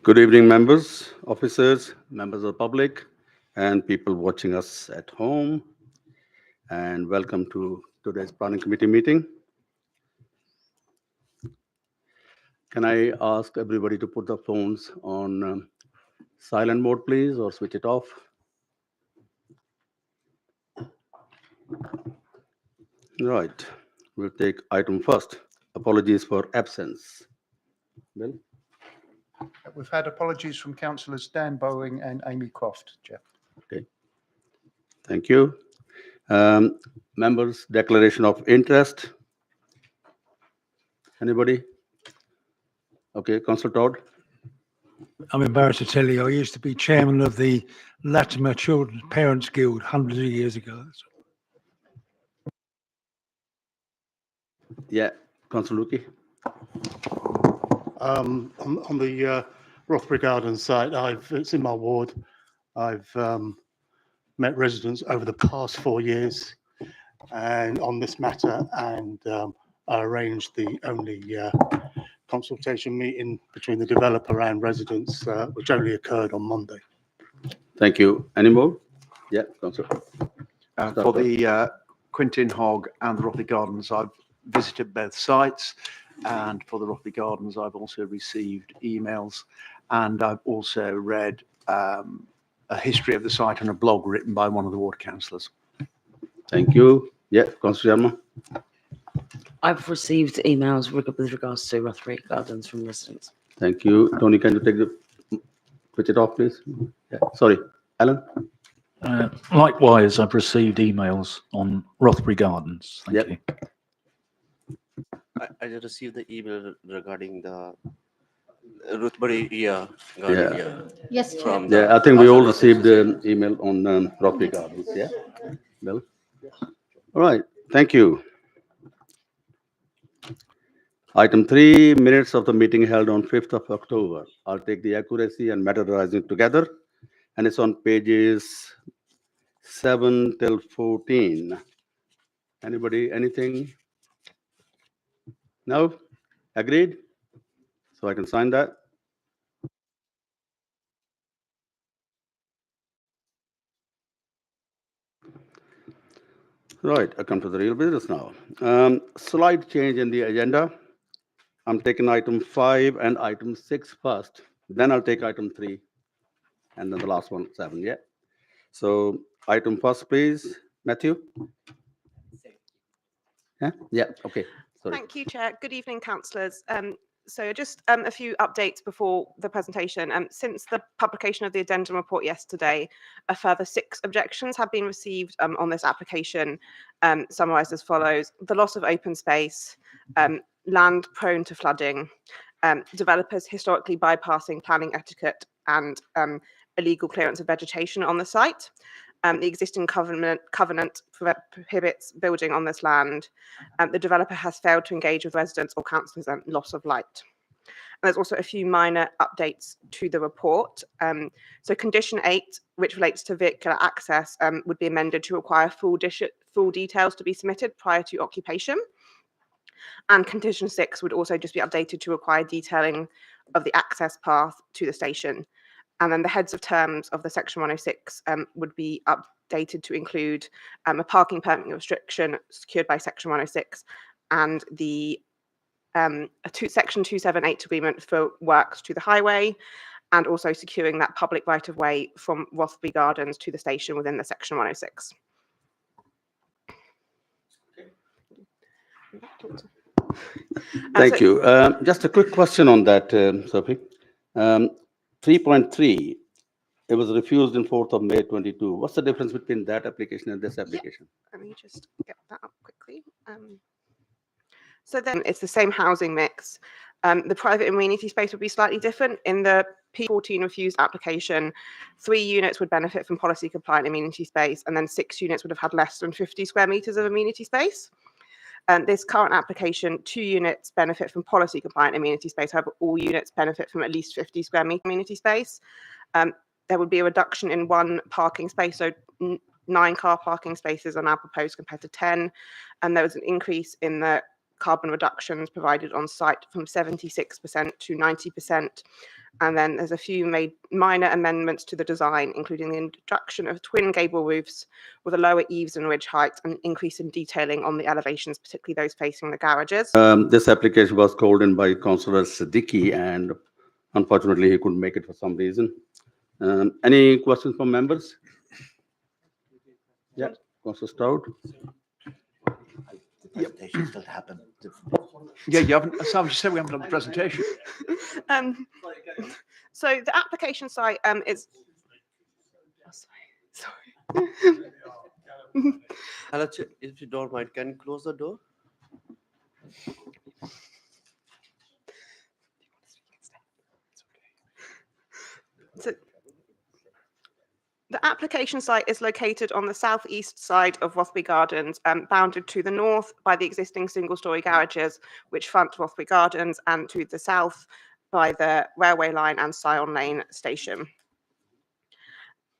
Good evening, members, officers, members of the public, and people watching us at home. And welcome to today's planning committee meeting. Can I ask everybody to put the phones on silent mode, please, or switch it off? Right. We'll take item first. Apologies for absence. Bill? We've had apologies from councillors Dan Bowing and Amy Croft, Chair. Okay. Thank you. Members, declaration of interest. Anybody? Okay, Councillor Todd. I'm embarrassed to tell you, I used to be chairman of the Latimer Children's Parents Guild hundreds of years ago. Yeah, Councillor Luki. On the Rothbury Gardens site, it's in my ward. I've met residents over the past 4 years and on this matter, and I arranged the only consultation meeting between the developer and residents, which only occurred on Monday. Thank you. Any more? Yeah, Councillor. For the Quintin Hogg and the Rothbury Gardens, I've visited both sites, and for the Rothbury Gardens, I've also received emails, and I've also read a history of the site and a blog written by one of the ward councillors. Thank you. Yeah, Councillor Sharma. I've received emails with regards to Rothbury Gardens from residents. Thank you. Tony, can you switch it off, please? Yeah. Sorry, Alan? Likewise, I've received emails on Rothbury Gardens. Thank you. I received the email regarding the Rothbury garden. Yeah. Yes, Chair. From Yeah, I think we all received the email on Rothbury Gardens. Yeah, Bill? All right, thank you. Item 3, minutes of the meeting held on 5th of October. I'll take the accuracy and matter arising together, and it's on pages 7 till 14. Anybody, anything? No? Agreed? So I can sign that? Right, I come to the real business now. Slight change in the agenda. I'm taking item 5 and item 6 first. Then I'll take item 3, and then the last one, 7, yeah? So item first, please, Matthew? Yeah, okay, sorry. Thank you, Chair. Good evening, councillors. So just a few updates before the presentation. Since the publication of the addendum report yesterday, a further 6 objections have been received on this application, summarised as follows: the loss of open space, land prone to flooding, developers historically bypassing planning etiquette, and illegal clearance of vegetation on the site. The existing covenant prohibits building on this land. The developer has failed to engage with residents or councillors, and loss of light. And there's also a few minor updates to the report. So condition 8, which relates to vehicular access, would be amended to require full details to be submitted prior to occupation. And condition 6 would also just be updated to require detailing of the access path to the station. And then the heads of terms of the Section 106 would be updated to include a parking permit restriction secured by Section 106 and the Section 278 agreement for works to the highway, and also securing that public right-of-way from Rothbury Gardens to the station within the Section 106. Thank you. Just a quick question on that, Sophie. 3.3, it was refused in 4th of May 22. What's the difference between that application and this application? Let me just get that up quickly. So then it's the same housing mix. The private amenity space would be slightly different. In the P14 refused application, 3 units would benefit from policy compliant amenity space, and then 6 units would have had less than 50 square meters of amenity space. This current application, 2 units benefit from policy compliant amenity space. However, all units benefit from at least 50 square meter amenity space. There would be a reduction in 1 parking space. So 9 car parking spaces are now proposed compared to 10. And there was an increase in the carbon reductions provided on site from 76% to 90%. And then there's a few minor amendments to the design, including the introduction of twin gable roofs with a lower eaves and ridge height, and increase in detailing on the elevations, particularly those facing the garages. This application was called in by Councillor Siddiqui, and unfortunately he couldn't make it for some reason. Any questions from members? Yeah, Councillor Stroud. Presentation still happened. Yeah, you haven't, Sam, you said we haven't done the presentation. So the application site is. Oh, sorry. Hello, if you don't mind, can you close the door? So the application site is located on the southeast side of Rothbury Gardens, bounded to the north by the existing single-storey garages, which front Rothbury Gardens, and to the south by the railway line and Syon Lane station.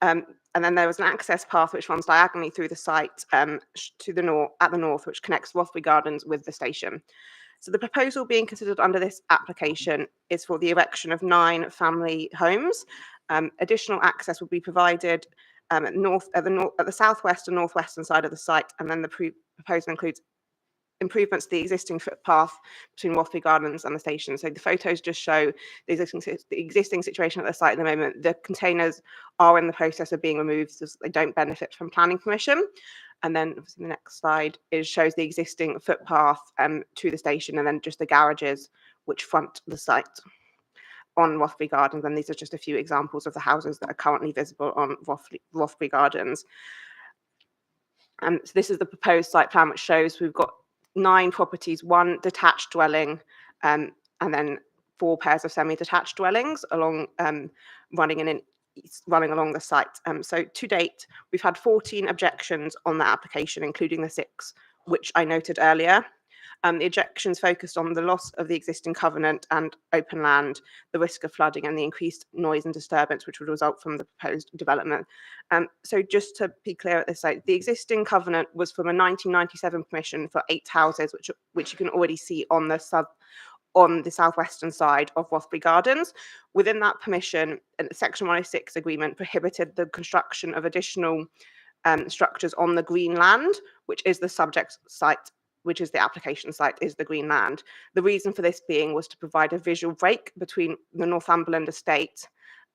And then there was an access path which runs diagonally through the site to the north, at the north, which connects Rothbury Gardens with the station. So the proposal being considered under this application is for the erection of 9 family homes. Additional access will be provided at the southwest and northwestern side of the site, and then the proposal includes improvements to the existing footpath between Rothbury Gardens and the station. So the photos just show the existing situation at the site at the moment. The containers are in the process of being removed, so they don't benefit from planning permission. And then obviously the next slide shows the existing footpath to the station, and then just the garages which front the site on Rothbury Gardens. And these are just a few examples of the houses that are currently visible on Rothbury Gardens. So this is the proposed site plan, which shows we've got 9 properties, 1 detached dwelling, and then 4 pairs of semi-detached dwellings along running along the site. So to date, we've had 14 objections on the application, including the 6 which I noted earlier. The objections focused on the loss of the existing covenant and open land, the risk of flooding, and the increased noise and disturbance which would result from the proposed development. So just to be clear at this site, the existing covenant was from a 1997 permission for 8 houses, which you can already see on the southwestern side of Rothbury Gardens. Within that permission, Section 106 agreement prohibited the construction of additional structures on the green land, which is the subject site, which is the application site, is the green land. The reason for this being was to provide a visual break between the Northumberland estate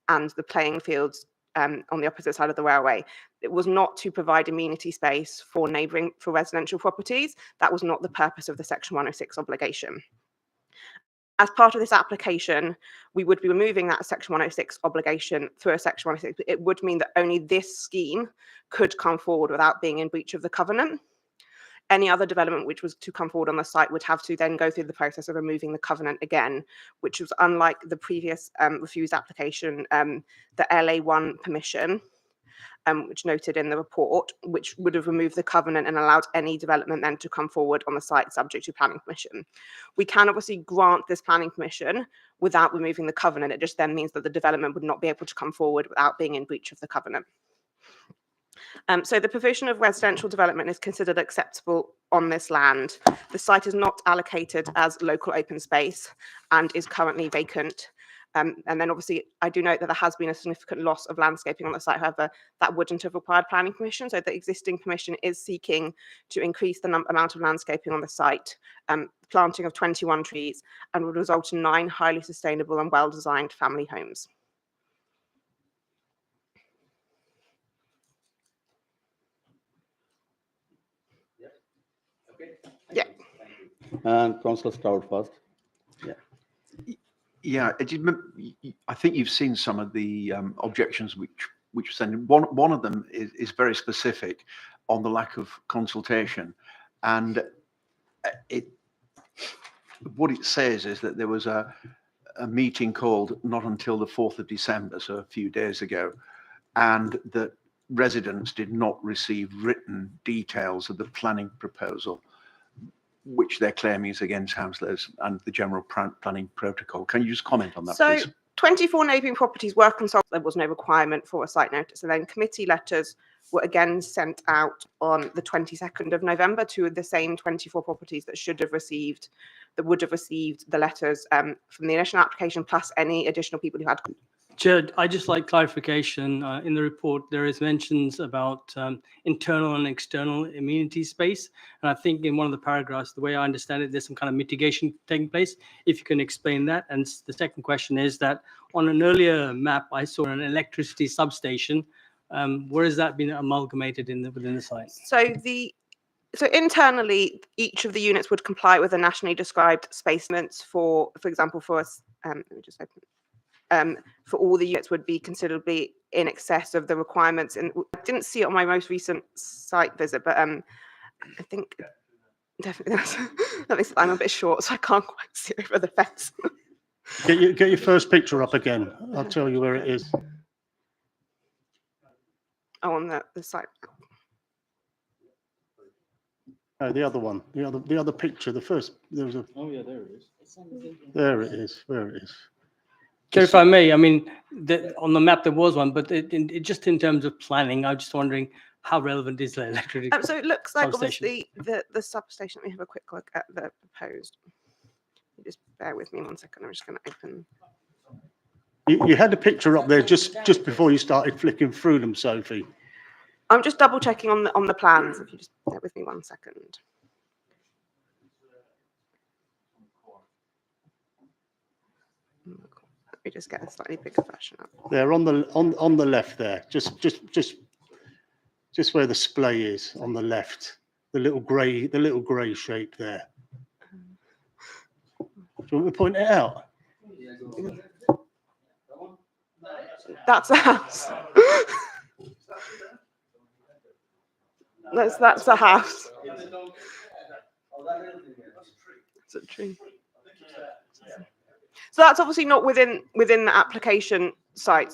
and the playing fields on the opposite side of the railway. It was not to provide amenity space for residential properties. That was not the purpose of the Section 106 obligation. As part of this application, we would be removing that Section 106 obligation through a Section 106. It would mean that only this scheme could come forward without being in breach of the covenant. Any other development which was to come forward on the site would have to then go through the process of removing the covenant again, which was unlike the previous refused application, the LA1 permission, which noted in the report, which would have removed the covenant and allowed any development then to come forward on the site subject to planning permission. We can obviously grant this planning permission without removing the covenant. It just then means that the development would not be able to come forward without being in breach of the covenant. So the provision of residential development is considered acceptable on this land. The site is not allocated as local open space and is currently vacant. And then obviously I do note that there has been a significant loss of landscaping on the site. However, that wouldn't have required planning permission. So the existing permission is seeking to increase the amount of landscaping on the site, planting of 21 trees, and would result in 9 highly sustainable and well-designed family homes. Yeah. And Councillor Stroud first. Yeah, I think you've seen some of the objections which were sent in. One of them is very specific on the lack of consultation, and what it says is that there was a meeting called not until the 4th of December, so a few days ago, and that residents did not receive written details of the planning proposal, which they're claiming is against councillors and the general planning protocol. Can you just comment on that, please? So 24 neighbouring properties were consulted. There was no requirement for a site notice. And then committee letters were again sent out on the 22nd of November to the same 24 properties that would have received the letters from the initial application, plus any additional people who had. Chair, I just like clarification. In the report, there is mentions about internal and external amenity space. And I think in one of the paragraphs, the way I understand it, there's some kind of mitigation taking place. If you can explain that. And the second question is that on an earlier map, I saw an electricity substation. Where has that been amalgamated within the site? So internally, each of the units would comply with the nationally described spacements for example, for us, let me just open. For all the units would be considerably in excess of the requirements. And I didn't see it on my most recent site visit, but I think definitely that makes it, I'm a bit short, so I can't quite see over the fence. Get your first picture up again. I'll tell you where it is. Oh, on the site. No, the other one. The other picture. The first. There was a. Oh yeah, there it is. There it is. Where it is. Chair, if I may, I mean, on the map there was one, but it just in terms of planning, I'm just wondering how relevant is the electricity? So it looks like substation? obviously the substation. Let me have a quick look at the proposed. You just bear with me 1 second. I'm just going to open. You had a picture up there just before you started flicking through them, Sophie. I'm just double checking on the plans. If you just bear with me 1 second. Let me just get a slightly bigger version up. They're on the left there, just where the splay is on the left, the little grey shape there. Do you want me to point it out? That's a house. That's a house. It's a tree. So that's obviously not within the application site.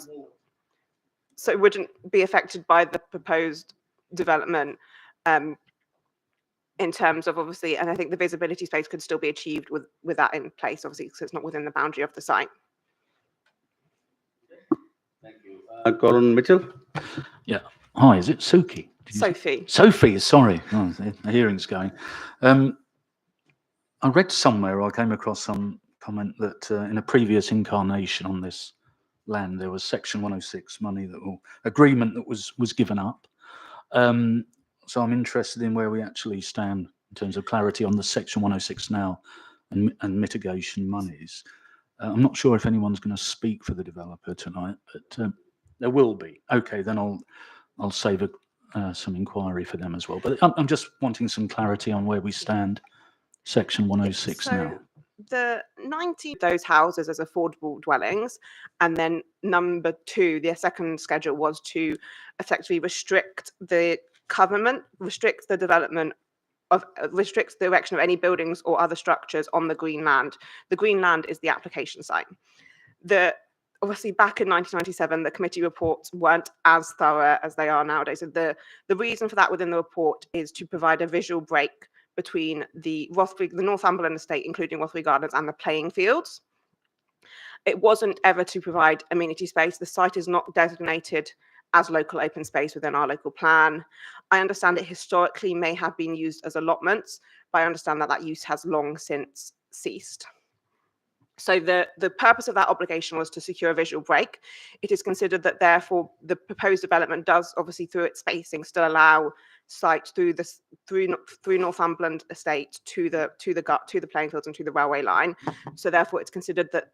So it wouldn't be affected by the proposed development in terms of obviously, and I think the visibility space could still be achieved with that in place, obviously, because it's not within the boundary of the site. Thank you. Colin Mitchell? Yeah. Hi, is it Suki? Sophie. Sophie, sorry. Oh, the hearing's going. I read somewhere, I came across some comment that in a previous incarnation on this land, there was Section 106 money agreement that was given up. So I'm interested in where we actually stand in terms of clarity on the Section 106 now and mitigation monies. I'm not sure if anyone's going to speak for the developer tonight, but there will be. Okay, then I'll save some inquiry for them as well. But I'm just wanting some clarity on where we stand, Section 106 now. The 90 of those houses as affordable dwellings, and then number 2, the second schedule was to effectively restrict the development of restricts the erection of any buildings or other structures on the green land. The green land is the application site. Obviously back in 1997, the committee reports weren't as thorough as they are nowadays. So the reason for that within the report is to provide a visual break between the Northumberland estate, including Rothbury Gardens, and the playing fields. It wasn't ever to provide amenity space. The site is not designated as local open space within our local plan. I understand it historically may have been used as allotments, but I understand that use has long since ceased. So the purpose of that obligation was to secure a visual break. It is considered that therefore the proposed development does obviously through its spacing still allow sight through Northumberland estate to the playing fields and to the railway line. So therefore it's considered that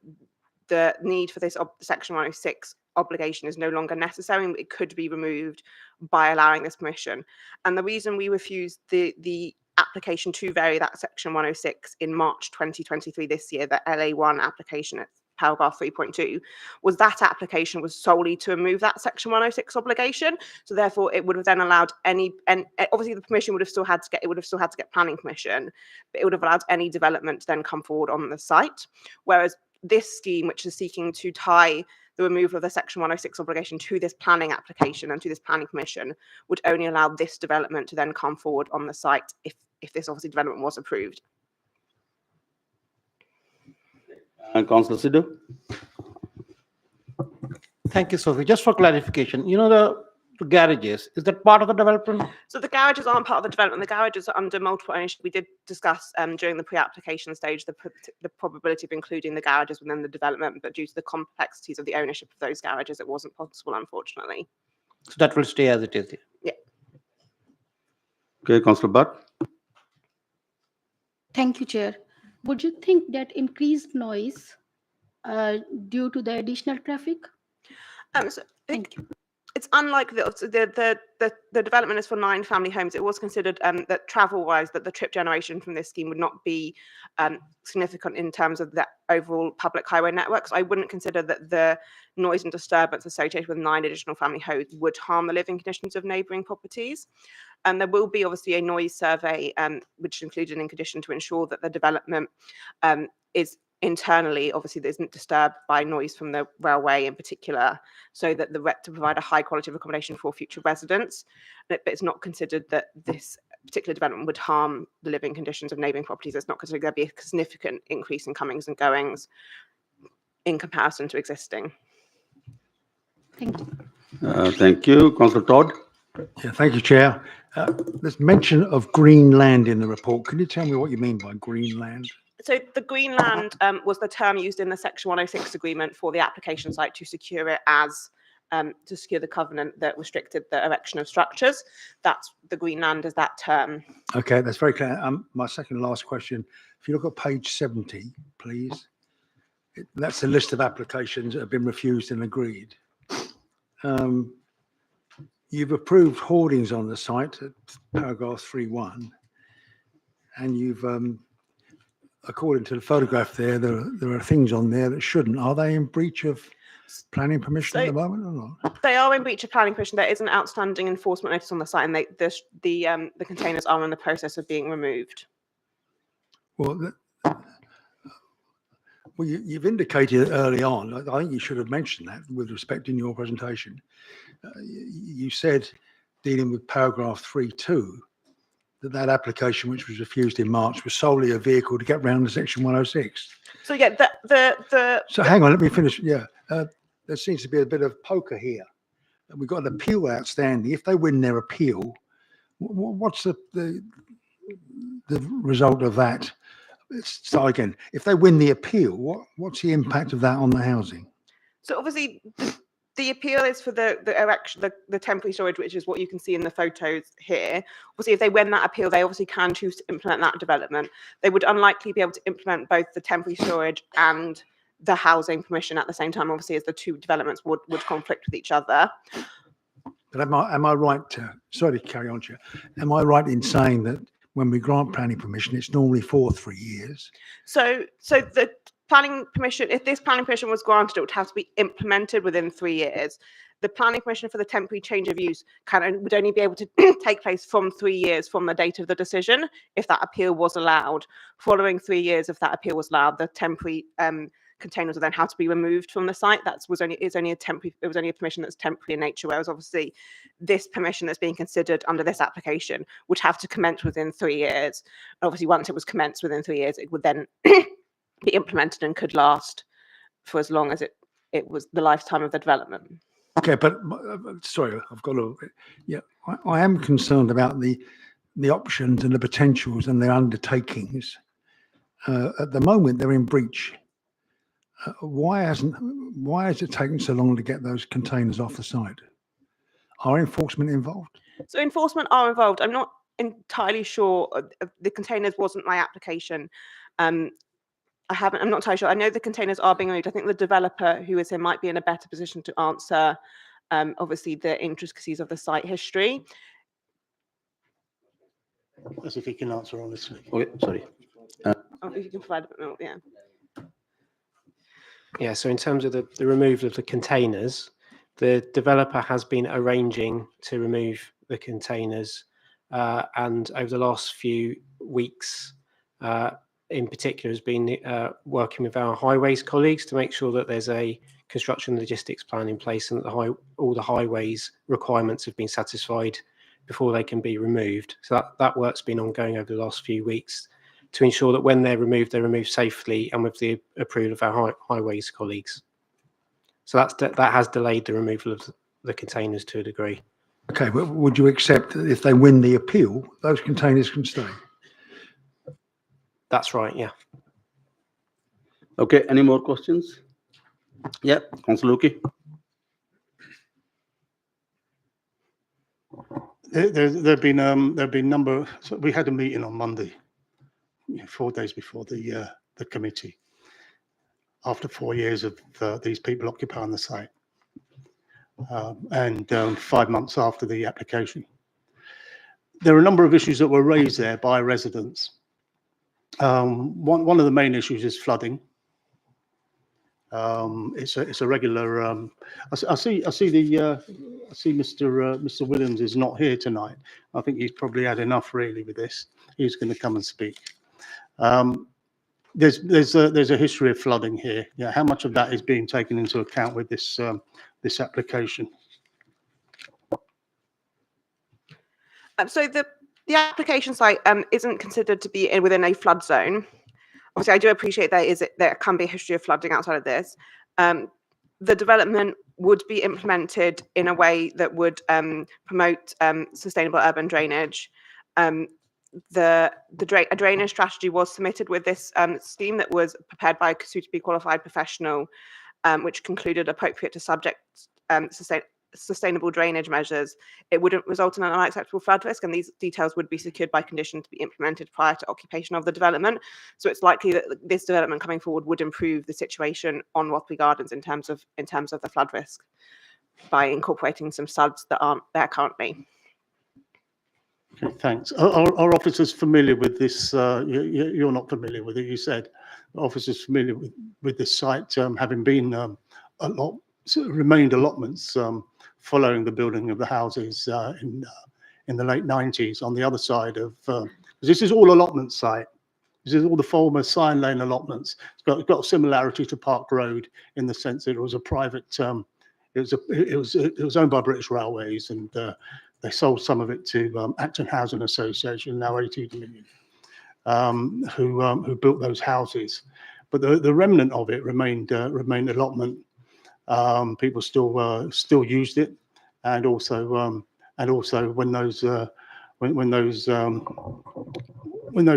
the need for this Section 106 obligation is no longer necessary, and it could be removed by allowing this permission. And the reason we refused the application to vary that Section 106 in March 2023 this year, the LA1 application at paragraph 3.2, was that application was solely to remove that Section 106 obligation. So therefore it would have then allowed and obviously the permission would have still had to get planning permission, but it would have allowed any development to then come forward on the site. Whereas this scheme, which is seeking to tie the removal of the Section 106 obligation to this planning application and to this planning permission, would only allow this development to then come forward on the site if this obviously development was approved. Councillor Sidhu? Thank you, Sophie. Just for clarification, the to garages. Is that part of the development? So the garages aren't part of the development. The garages are under multiple ownership. We did discuss during the pre-application stage the probability of including the garages within the development, but due to the complexities of the ownership of those garages, it wasn't possible, unfortunately. So that will stay as it is. Okay, Councillor Butt. Thank you, Chair. Would you think that increased noise due to the additional traffic? Thank you. It's unlikely that the development is for 9 family homes. It was considered that travel-wise, that the trip generation from this scheme would not be significant in terms of the overall public highway networks. I wouldn't consider that the noise and disturbance associated with 9 additional family homes would harm the living conditions of neighbouring properties. And there will be obviously a noise survey, which is included in condition to ensure that the development is internally, obviously, that isn't disturbed by noise from the railway in particular, so that to provide a high quality of accommodation for future residents. But it's not considered that this particular development would harm the living conditions of neighbouring properties. It's not considered there'll be a significant increase in comings and goings in comparison to existing. Thank you. Thank you. Councillor Todd. Yeah, thank you, Chair. There's mention of green land in the report. Can you tell me what you mean by green land? So the green land was the term used in the Section 106 agreement for the application site to secure it as to secure the covenant that restricted the erection of structures. That's the green land is that term. Okay, that's very clear. My second and last question, if you look at page 70, please. That's the list of applications that have been refused and agreed. You've approved hoardings on the site at paragraph 3.1, and you've, according to the photograph there are things on there that shouldn't. Are they in breach of planning permission at the moment or not? They are in breach of planning permission. There is an outstanding enforcement notice on the site, and the containers are in the process of being removed. Well, you've indicated early on, I think you should have mentioned that with respect in your presentation. You said, dealing with paragraph 3.2, that application, which was refused in March, was solely a vehicle to get round to section 106. So yeah, So hang on, let me finish. Yeah, there seems to be a bit of poker here. We've got an appeal outstanding. If they win their appeal, what's the result of that? Let's start again. If they win the appeal, what's the impact of that on the housing? So obviously, the appeal is for the erection, the temporary storage, which is what you can see in the photos here. Obviously, if they win that appeal, they obviously can choose to implement that development. They would unlikely be able to implement both the temporary storage and the housing permission at the same time, obviously, as the two developments would conflict with each other. But am I right to, sorry to carry on, Chair, am I right in saying that when we grant planning permission, it's normally for 3 years? So the planning permission, if this planning permission was granted, it would have to be implemented within 3 years. The planning permission for the temporary change of use would only be able to take place from 3 years from the date of the decision, if that appeal was allowed. Following 3 years, if that appeal was allowed, the temporary containers would then have to be removed from the site. It was only a permission that's temporary in nature, whereas obviously this permission that's being considered under this application would have to commence within 3 years. Obviously, once it was commenced within 3 years, it would then be implemented and could last for as long as it was the lifetime of the development. Okay, but sorry, I've got to, yeah, I am concerned about the options and the potentials and their undertakings. At the moment, they're in breach. Why has it taken so long to get those containers off the site? Are enforcement involved? So enforcement are involved. I'm not entirely sure. The containers wasn't my application. I'm not entirely sure. I know the containers are being removed. I think the developer who is here might be in a better position to answer, obviously, the intricacies of the site history. As if he can answer honestly. Okay, sorry. If you can provide a bit more, yeah. Yeah, so in terms of the removal of the containers, the developer has been arranging to remove the containers, and over the last few weeks, in particular, has been working with our highways colleagues to make sure that there's a construction logistics plan in place and that all the highways requirements have been satisfied before they can be removed. So that work's been ongoing over the last few weeks to ensure that when they're removed safely and with the approval of our highways colleagues. So that has delayed the removal of the containers to a degree. Okay, but would you accept that if they win the appeal, those containers can stay? That's right, yeah. Okay, any more questions? Yeah, Councillor Luki. There've been number. So we had a meeting on Monday, 4 days before the committee. After 4 years of these people occupying the site, and 5 months after the application, there are a number of issues that were raised there by residents. One of the main issues is flooding. It's a regular. I see Mr. Williams is not here tonight. I think he's probably had enough really with this. He's going to come and speak. There's a history of flooding here. Yeah, how much of that is being taken into account with this this application? So the application site isn't considered to be within a flood zone. Obviously, I do appreciate there can be a history of flooding outside of this. The development would be implemented in a way that would promote sustainable urban drainage. A drainage strategy was submitted with this scheme that was prepared by a suitably qualified professional, which concluded appropriate to subject sustainable drainage measures. It wouldn't result in an unacceptable flood risk, and these details would be secured by condition to be implemented prior to occupation of the development. So it's likely that this development coming forward would improve the situation on Rothbury Gardens in terms of the flood risk by incorporating some SUDs that aren't there currently. Okay, thanks. Are officers familiar with this? You're not familiar with it, you said. Officers familiar with this site, having been remained allotments following the building of the houses in the late 90s on the other side of, this is all allotment site. This is all the former Sign Lane allotments. It's got a similarity to Park Road in the sense that it was a private, it was owned by British Railways, and they sold some of it to Acton Housing Association, now A2 Dominion, who built those houses. But the remnant of it remained allotment. People still used it, and also when those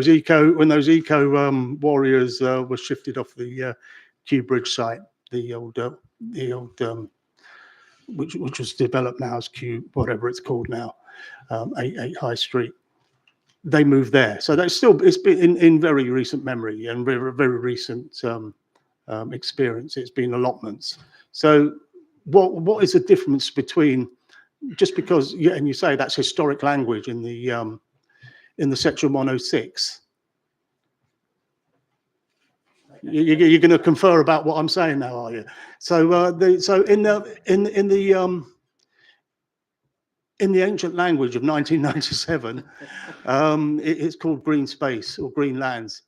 eco warriors were shifted off the Kew Bridge site, the old which was developed now as Kew, whatever it's called now, 8 High Street. They moved there, so that's it's been in very recent memory and very recent experience. It's been allotments. So what is the difference between, just because, and you say that's historic language in the section 106? You're going to confer about what I'm saying now, are you? So in the ancient language of 1997, it's called green space or green lands.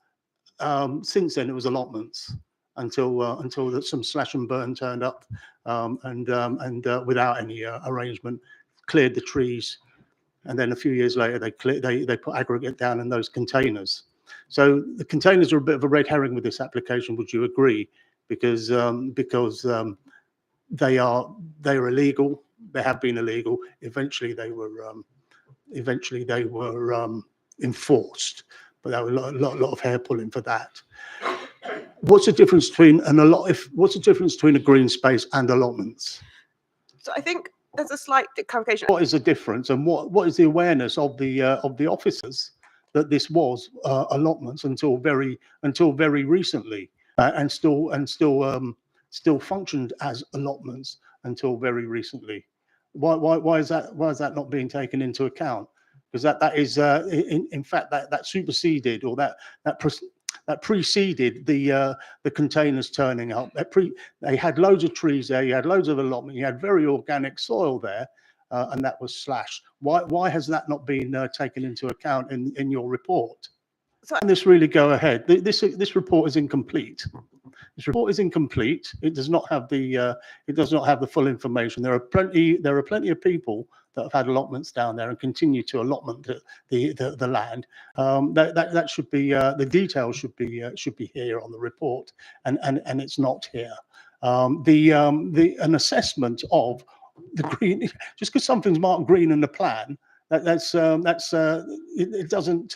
Since then, it was allotments until some slash and burn turned up and without any arrangement, cleared the trees, and then a few years later they put aggregate down in those containers. So the containers are a bit of a red herring with this application. Would you agree? Because they're illegal. They have been illegal. Eventually they were enforced, but there was a lot of hair pulling for that. What's the difference between what's the difference between a green space and allotments? So I think there's a slight clarification. What is the difference, and what is the awareness of the officers that this was allotments until very recently, and still functioned as allotments until very recently? Why is that not being taken into account? Because that is in fact that superseded, or that preceded the containers turning up. They had loads of trees there. You had loads of allotment. You had very organic soil there, and that was slashed. Why has that not been taken into account in your report? Can this really go ahead? This report is incomplete. This report is incomplete. It does not have the full information. There are plenty of people that have had allotments down there and continue to allotment the land. That should be the details should be here on the report, and it's not here. An assessment of the green, just because something's marked green in the plan, it doesn't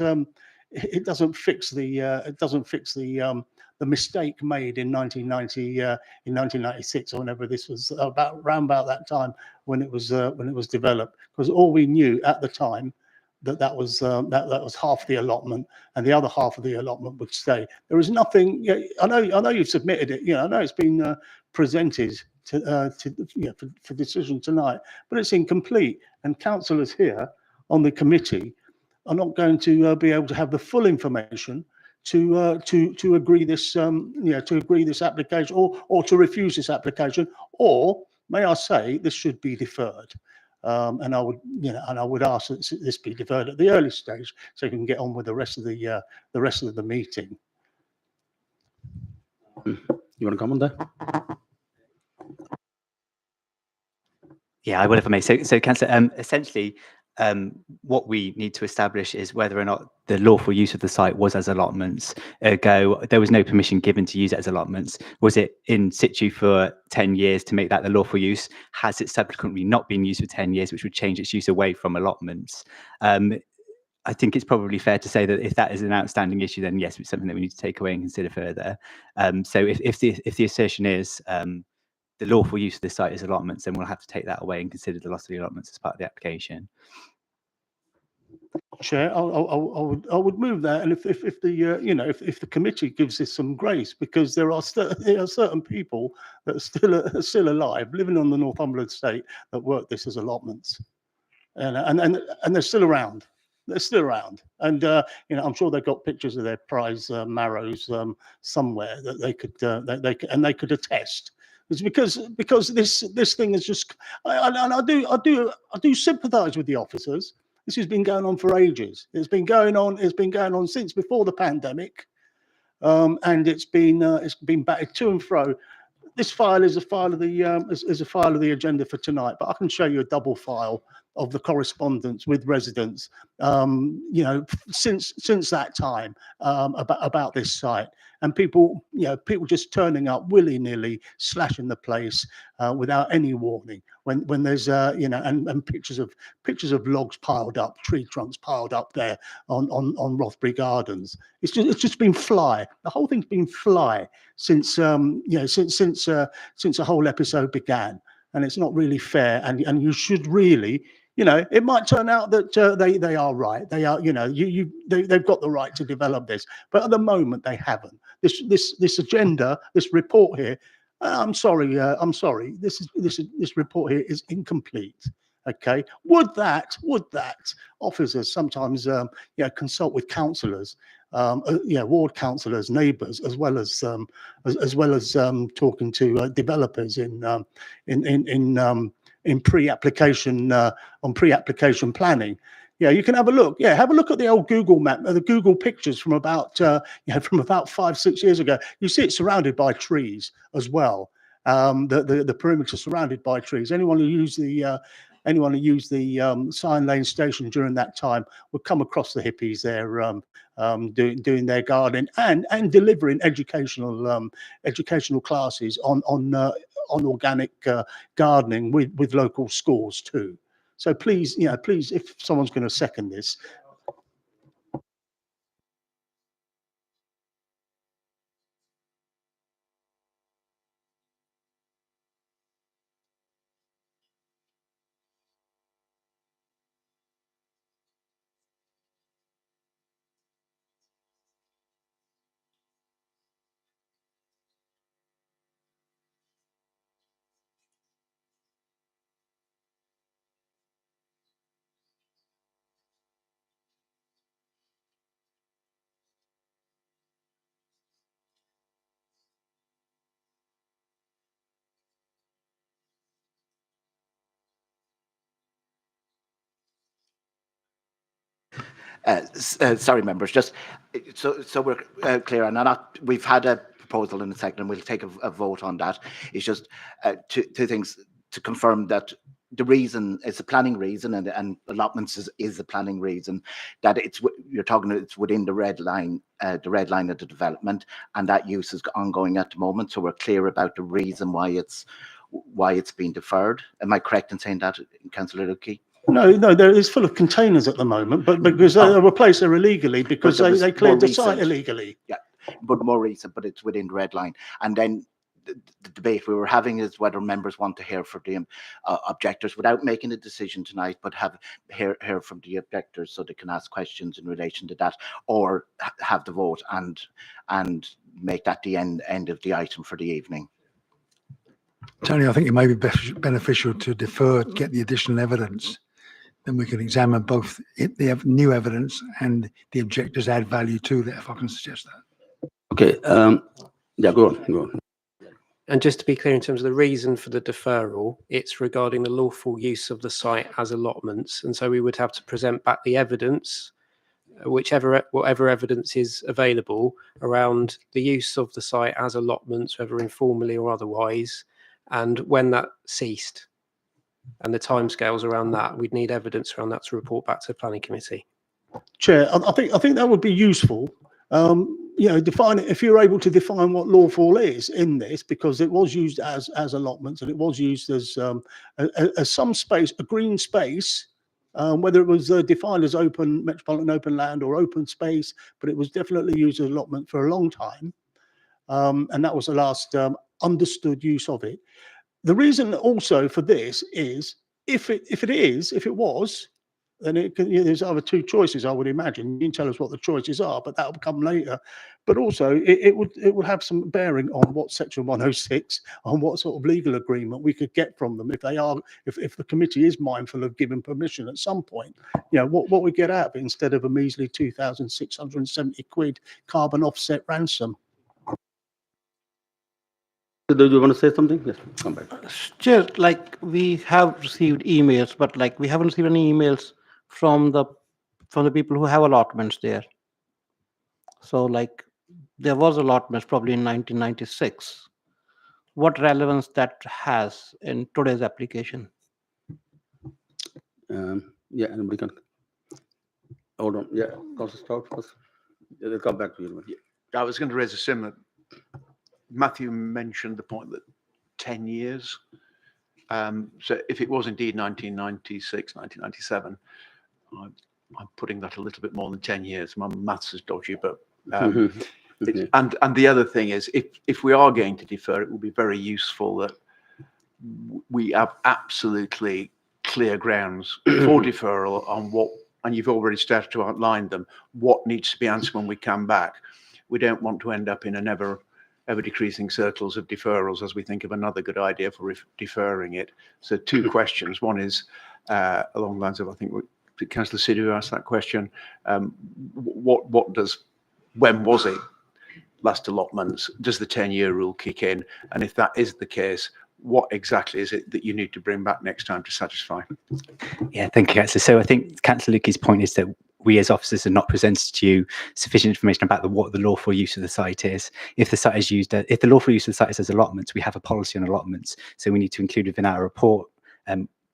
fix the mistake made in 1990 in 1996 or whenever this was around about that time when it was developed, because all we knew at the time that was half the allotment and the other half of the allotment would stay. There is nothing. I know you've submitted it. I know it's been presented for decision tonight, but it's incomplete, and councillors here on the committee are not going to be able to have the full information to agree this to agree this application or to refuse this application, or may I say this should be deferred. And I would ask that this be deferred at the early stage so you can get on with the rest of the meeting. You want to comment there? Yeah, I will if I may. So Councillor, essentially, what we need to establish is whether or not the lawful use of the site was as allotments. Ergo, there was no permission given to use it as allotments. Was it in situ for 10 years to make that the lawful use? Has it subsequently not been used for 10 years, which would change its use away from allotments? I think it's probably fair to say that if that is an outstanding issue, then yes, it's something that we need to take away and consider further. So if the assertion is the lawful use of the site is allotments, then we'll have to take that away and consider the loss of the allotments as part of the application. Chair, I would move that, and if the if the committee gives this some grace, because there are certain people that are still alive, living on the Northumberland estate, that work this as allotments, and they're still around. They're still around, and I'm sure they've got pictures of their prize marrows somewhere that they could attest. It's because this thing is just, and I do sympathise with the officers. This has been going on for ages. It's been going on since before the pandemic, and it's been batted to and fro. This file is a file of the agenda for tonight, but I can show you a double file of the correspondence with residents, since that time, about this site, and people just turning up willy-nilly, slashing the place without any warning. When there's and pictures of logs piled up, tree trunks piled up there on Rothbury Gardens. It's just been fly. The whole thing's been fly since since the whole episode began, and it's not really fair. And you should really. It might turn out that they are right. They are, they've got the right to develop this, but at the moment they haven't. This agenda, this report here. I'm sorry. This report here is incomplete. Okay. Would that officers sometimes consult with councillors, ward councillors, neighbours, as well as talking to developers in pre-application on pre-application planning. Yeah, you can have a look. Yeah, have a look at the old Google map, the Google pictures from about 5-6 years ago. You see it surrounded by trees as well. The perimeter surrounded by trees. Anyone who used the Sign Lane station during that time would come across the hippies there, doing their gardening and delivering educational classes on organic gardening with local schools too. So please, if someone's going to second this. Sorry, members, just so we're clear, and we've had a proposal in a second, and we'll take a vote on that. It's just two things to confirm that the reason is a planning reason, and allotments is a planning reason, that it's within the red line of the development, and that use is ongoing at the moment. So we're clear about the reason why why it's been deferred. Am I correct in saying that, Councillor Lucky? No, there is full of containers at the moment, but because they were placed there illegally because But there was they more cleared the site recent. illegally. Yeah, but more recent, but it's within the red line. And then the debate we were having is whether members want to hear from the objectors without making a decision tonight, but hear from the objectors so they can ask questions in relation to that, or have the vote and make that the end of the item for the evening. Tony, I think it may be beneficial to defer, get the additional evidence. Then we can examine both the new evidence and the objectors add value to that, if I can suggest that. Okay, yeah, go on. And just to be clear, in terms of the reason for the deferral, it's regarding the lawful use of the site as allotments. And so we would have to present back the evidence, whatever evidence is available around the use of the site as allotments, whether informally or otherwise, and when that ceased. And the timescales around that, we'd need evidence around that to report back to the planning committee. Chair, I think that would be useful. Define it, if you're able to define what lawful is in this, because it was used as allotments and it was used as some space, a green space, whether it was defined as open, metropolitan open land or open space, but it was definitely used as allotment for a long time. And that was the last understood use of it. The reason also for this is if it was, then there's other two choices, I would imagine. You can tell us what the choices are, but that will come later. But also, it would have some bearing on what Section 106, on what sort of legal agreement we could get from them if the committee is mindful of giving permission at some point. What we get out of it instead of a measly £2,670 carbon offset ransom. Do you want to say something? Yes, come back. Chair, like we have received emails, but like we haven't received any emails from the people who have allotments there. So like there was allotments probably in 1996. What relevance that has in today's application? Yeah, anybody can. Hold on. Yeah, Councillor Stout first. They'll come back to you. I was going to raise a similar. Matthew mentioned the point that 10 years. So if it was indeed 1996, 1997, I'm putting that a little bit more than 10 years. My maths is dodgy, but and the other thing is, if we are going to defer, it will be very useful that we have absolutely clear grounds for deferral on what, and you've already started to outline them, what needs to be answered when we come back. We don't want to end up in an ever decreasing circles of deferrals as we think of another good idea for deferring it. So two questions. One is along the lines of, I think Councillor Sidhu asked that question. When was it last allotments? Does the 10-year rule kick in? And if that is the case, what exactly is it that you need to bring back next time to satisfy? Yeah, thank you, Councillor. So I think Councillor Lucky's point is that we as officers have not presented to you sufficient information about what the lawful use of the site is. If the site is used, if the lawful use of the site is as allotments, we have a policy on allotments. So we need to include within our report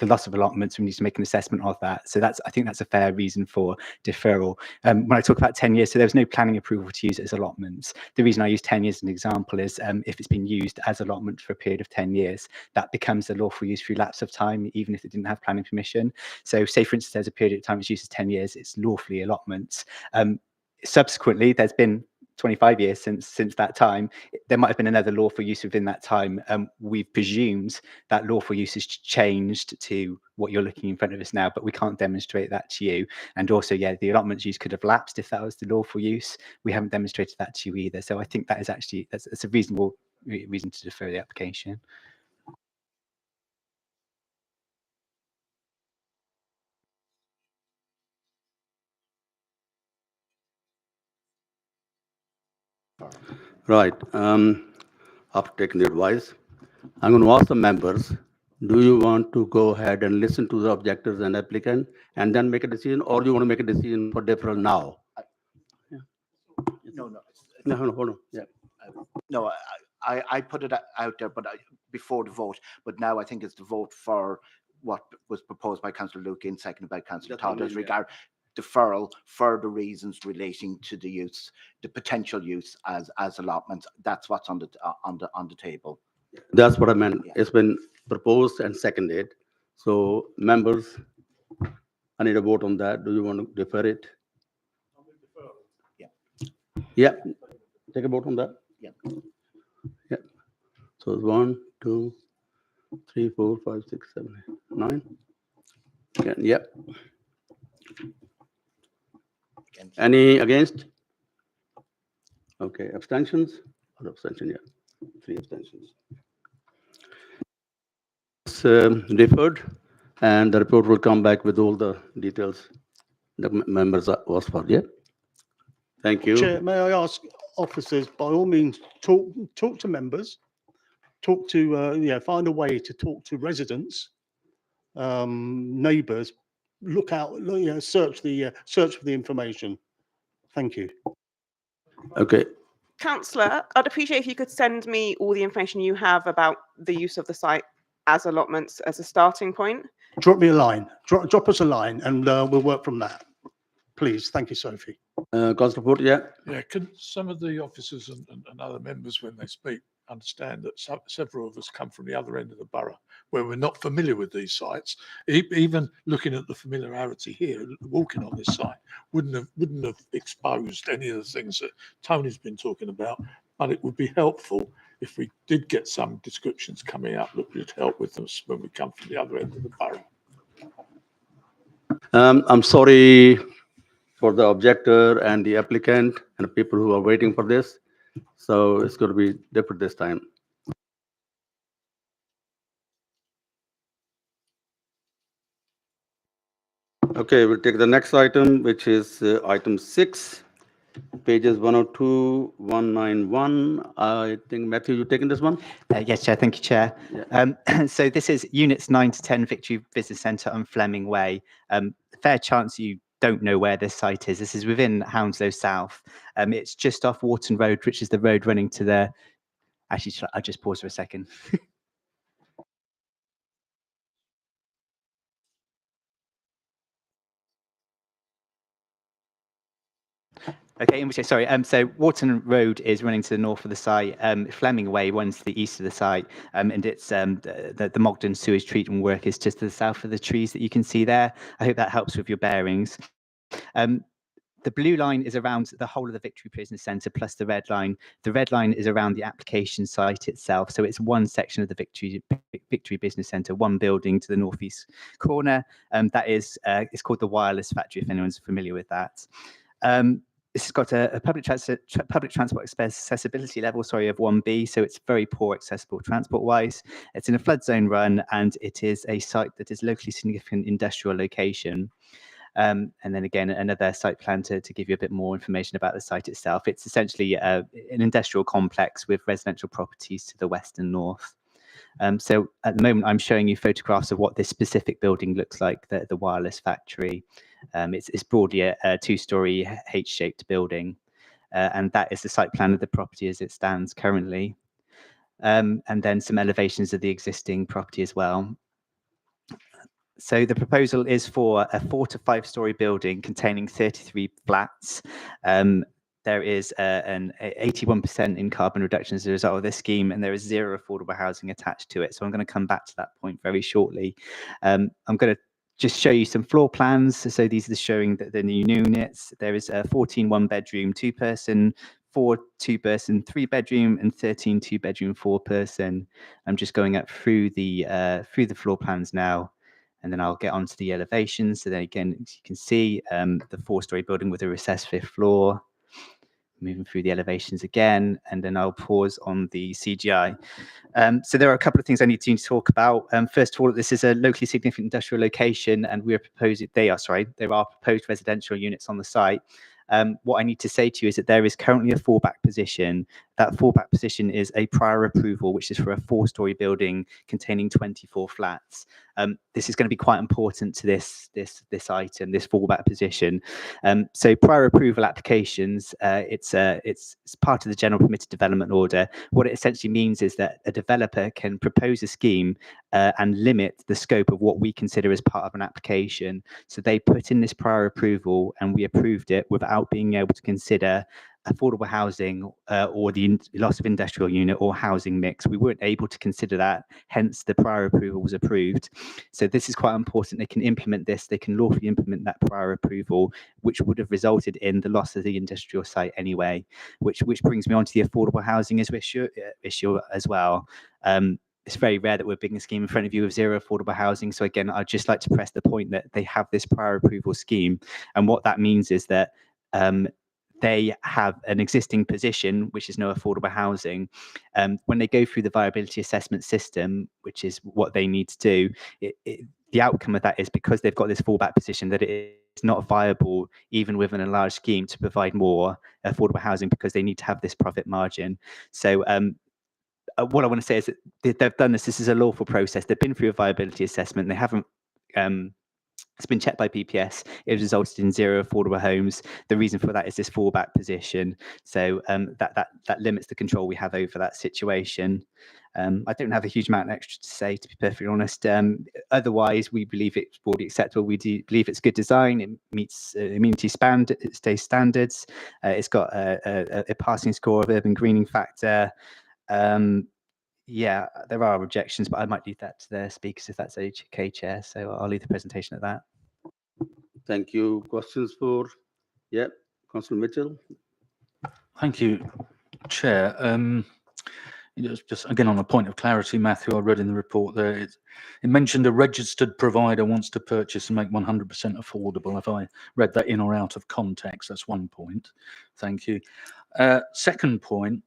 the loss of allotments. We need to make an assessment of that. So I think that's a fair reason for deferral. When I talk about 10 years, so there was no planning approval to use it as allotments. The reason I use 10 years as an example is if it's been used as allotment for a period of 10 years, that becomes a lawful use through lapse of time, even if it didn't have planning permission. So say, for instance, there's a period of time it's used as 10 years, it's lawfully allotments. Subsequently, there's been 25 years since that time. There might have been another lawful use within that time. We've presumed that lawful use has changed to what you're looking in front of us now, but we can't demonstrate that to you. And also, yeah, the allotments use could have lapsed if that was the lawful use. We haven't demonstrated that to you either. So I think that is actually, that's a reasonable reason to defer the application. Right. After taking the advice, I'm going to ask the members, do you want to go ahead and listen to the objectors and applicant and then make a decision, or do you want to make a decision for deferral now? No, hold on. Yeah. No, I put it out there, but before the vote. But now I think it's the vote for what was proposed by Councillor Lucan and seconded by Councillor Todd as regard deferral for the reasons relating to the use, the potential use as allotments. That's what's on the table. That's what I meant. It's been proposed and seconded. So members, I need a vote on that. Do you want to defer it? Yeah. Take a vote on that? Yeah. Yeah. So it's 1, 2, 3, 4, 5, 6, 7, 8, 9. Yeah. Any against? Okay, abstentions? Or abstention, yeah. 3 abstentions. It's deferred, and the report will come back with all the details the members was for, yeah? Thank you. Chair, may I ask officers, by all means, talk to members, talk to, find a way to talk to residents, neighbours, look out, search for the information. Thank you. Okay. Councillor, I'd appreciate if you could send me all the information you have about the use of the site as allotments as a starting point. Drop me a line. Drop us a line, and we'll work from that. Please, thank you, Sophie. Councillor Ford, yeah. Yeah, can some of the officers and other members, when they speak, understand that several of us come from the other end of the borough, where we're not familiar with these sites. Even looking at the familiarity here, walking on this site wouldn't have exposed any of the things that Tony's been talking about. But it would be helpful if we did get some descriptions coming up that would help with us when we come from the other end of the borough. I'm sorry for the objector and the applicant and the people who are waiting for this. So it's going to be different this time. Okay, we'll take the next item, which is item 6, pages 102, 191. I think, Matthew, you taking this one? Yes, Chair. Thank you, Chair. Yeah. So this is units 9 to 10 Victory Business Centre on Fleming Way. Fair chance you don't know where this site is. This is within Hounslow South. It's just off Wharton Road, which is the road running to the... Actually, I'll just pause for a second. Okay, in which case, sorry. So Wharton Road is running to the north of the site. Fleming Way runs to the east of the site, and it's the Mogden sewage treatment work is just to the south of the trees that you can see there. I hope that helps with your bearings. The blue line is around the whole of the Victory Business Centre plus the red line. The red line is around the application site itself. So it's one section of the Victory Business Centre, one building to the northeast corner. That is, it's called the Wireless Factory, if anyone's familiar with that. This has got a public transport accessibility level, of 1B, so it's very poor accessible transport-wise. It's in a flood zone run, and it is a site that is locally significant industrial location. And then again, another site plan to give you a bit more information about the site itself. It's essentially an industrial complex with residential properties to the west and north. So at the moment, I'm showing you photographs of what this specific building looks like, the wireless factory. It's broadly a two-storey H-shaped building, and that is the site plan of the property as it stands currently. And then some elevations of the existing property as well. So the proposal is for a 4 to 5 story building containing 33 flats. There is an 81% in carbon reduction as a result of this scheme, and there is 0 affordable housing attached to it. So I'm going to come back to that point very shortly. I'm going to just show you some floor plans. So these are showing the new units. There is a 14 one-bedroom, 2-person, 4 2-person, 3-bedroom, and 13 2-bedroom, 4-person. I'm just going up through the floor plans now, and then I'll get onto the elevations. So then again, as you can see, the 4-story building with a recessed 5th floor. Moving through the elevations again, and then I'll pause on the CGI. So there are a couple of things I need to talk about. First of all, this is a locally significant industrial location, and we are proposing, there are proposed residential units on the site. What I need to say to you is that there is currently a fallback position. That fallback position is a prior approval, which is for a 4-story building containing 24 flats. This is going to be quite important to this item, this fallback position. So prior approval applications, it's part of the general permitted development order. What it essentially means is that a developer can propose a scheme and limit the scope of what we consider as part of an application. So they put in this prior approval, and we approved it without being able to consider affordable housing or the loss of industrial unit or housing mix. We weren't able to consider that, hence the prior approval was approved. So this is quite important. They can implement this, they can lawfully implement that prior approval, which would have resulted in the loss of the industrial site anyway, which brings me on to the affordable housing issue as well. It's very rare that we're bringing a scheme in front of you of zero affordable housing. So again, I'd just like to press the point that they have this prior approval scheme. And what that means is that they have an existing position, which is no affordable housing. When they go through the viability assessment system, which is what they need to do, the outcome of that is because they've got this fallback position that it is not viable, even within a large scheme, to provide more affordable housing because they need to have this profit margin. So what I want to say is that they've done this. This is a lawful process. They've been through a viability assessment. They haven't. It's been checked by PPS. It has resulted in zero affordable homes. The reason for that is this fallback position. So that limits the control we have over that situation. I don't have a huge amount extra to say, to be perfectly honest. Otherwise, we believe it's broadly acceptable. We believe it's good design. It meets amenity standards. It's got a passing score of urban greening factor. Yeah, there are objections, but I might leave that to the speakers if that's okay, Chair. So I'll leave the presentation at that. Thank you. Questions for, Councillor Mitchell? Thank you, Chair. Just again on a point of clarity, Matthew, I read in the report there, it mentioned a registered provider wants to purchase and make 100% affordable. Have I read that in or out of context? That's one point. Thank you. Second point,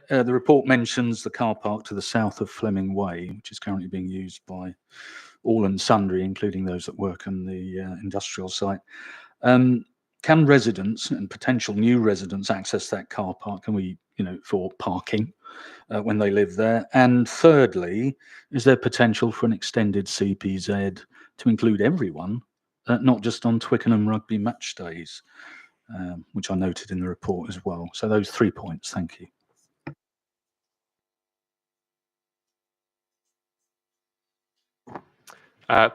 the report mentions the car park to the south of Fleming Way, which is currently being used by all and sundry, including those that work on the industrial site. Can residents and potential new residents access that car park? Can we, for parking when they live there? And thirdly, is there potential for an extended CPZ to include everyone, not just on Twickenham rugby match days, which I noted in the report as well? So those 3 points. Thank you.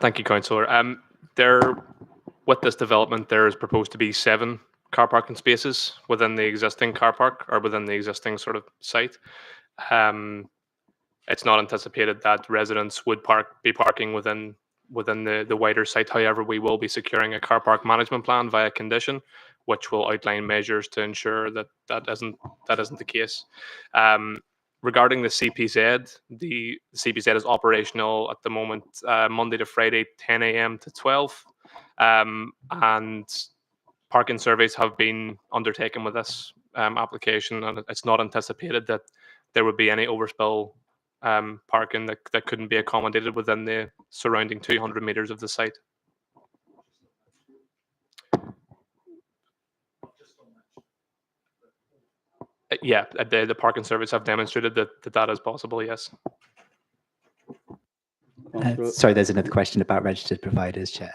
Thank you, Councillor. With this development, there is proposed to be 7 car parking spaces within the existing car park or within the existing sort of site. It's not anticipated that residents would be parking within the wider site. However, we will be securing a car park management plan via condition, which will outline measures to ensure that that isn't the case. Regarding the CPZ, the CPZ is operational at the moment, Monday to Friday, 10 a.m. to 12. And parking surveys have been undertaken with this application, and it's not anticipated that there would be any overspill parking that couldn't be accommodated within the surrounding 200 metres of the site. Yeah, the parking surveys have demonstrated that is possible, yes. Sorry, there's another question about registered providers, Chair.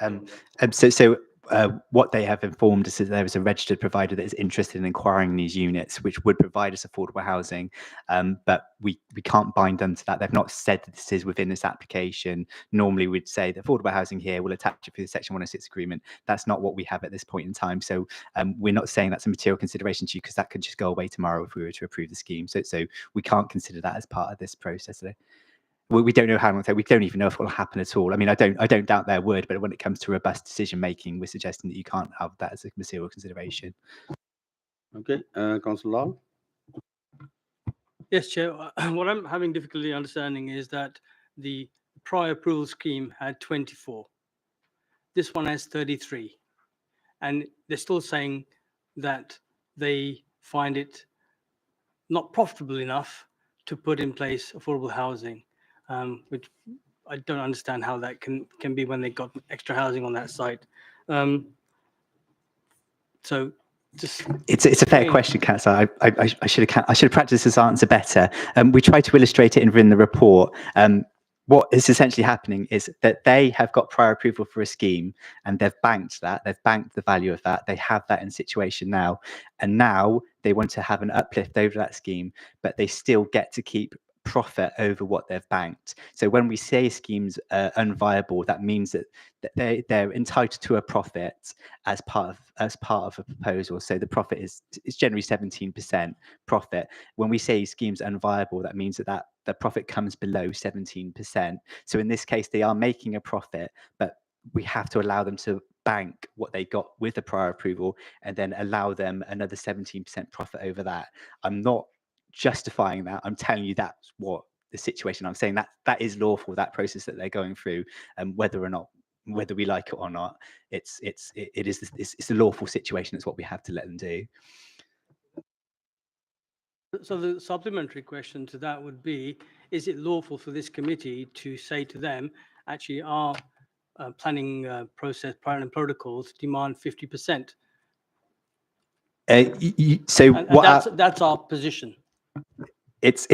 What they have informed us is there is a registered provider that is interested in acquiring these units, which would provide us affordable housing, but we can't bind them to that. They've not said that this is within this application. Normally we'd say that affordable housing here will attach it through the Section 106 agreement. That's not what we have at this point in time. So we're not saying that's a material consideration to you, because that could just go away tomorrow if we were to approve the scheme. So we can't consider that as part of this process today. We don't know how long. We don't even know if it will happen at all. I mean, I don't doubt their word, but when it comes to robust decision making, we're suggesting that you can't have that as a material consideration. Okay, Councillor Lal. Yes, Chair. What I'm having difficulty understanding is that the prior approval scheme had 24. This one has 33. And they're still saying that they find it not profitable enough to put in place affordable housing. Which I don't understand how that can be when they got extra housing on that site. So just it's a fair question, Councillor. I should have practiced this answer better. We tried to illustrate it in the report. What is essentially happening is that they have got prior approval for a scheme, and they've banked that. They've banked the value of that. They have that in situation now, and now they want to have an uplift over that scheme, but they still get to keep profit over what they've banked. So when we say schemes are unviable, that means that they're entitled to a profit as part of a proposal. So the profit is generally 17% profit. When we say schemes unviable, that means that the profit comes below 17%. So in this case, they are making a profit, but we have to allow them to bank what they got with the prior approval and then allow them another 17% profit over that. I'm not justifying that. I'm telling you that's what the situation. I'm saying that is lawful, that process that they're going through, and whether we like it or not, it's a lawful situation. It's what we have to let them do. So the supplementary question to that would be, is it lawful for this committee to say to them, actually our planning process, planning protocols demand 50%? That's our position. It's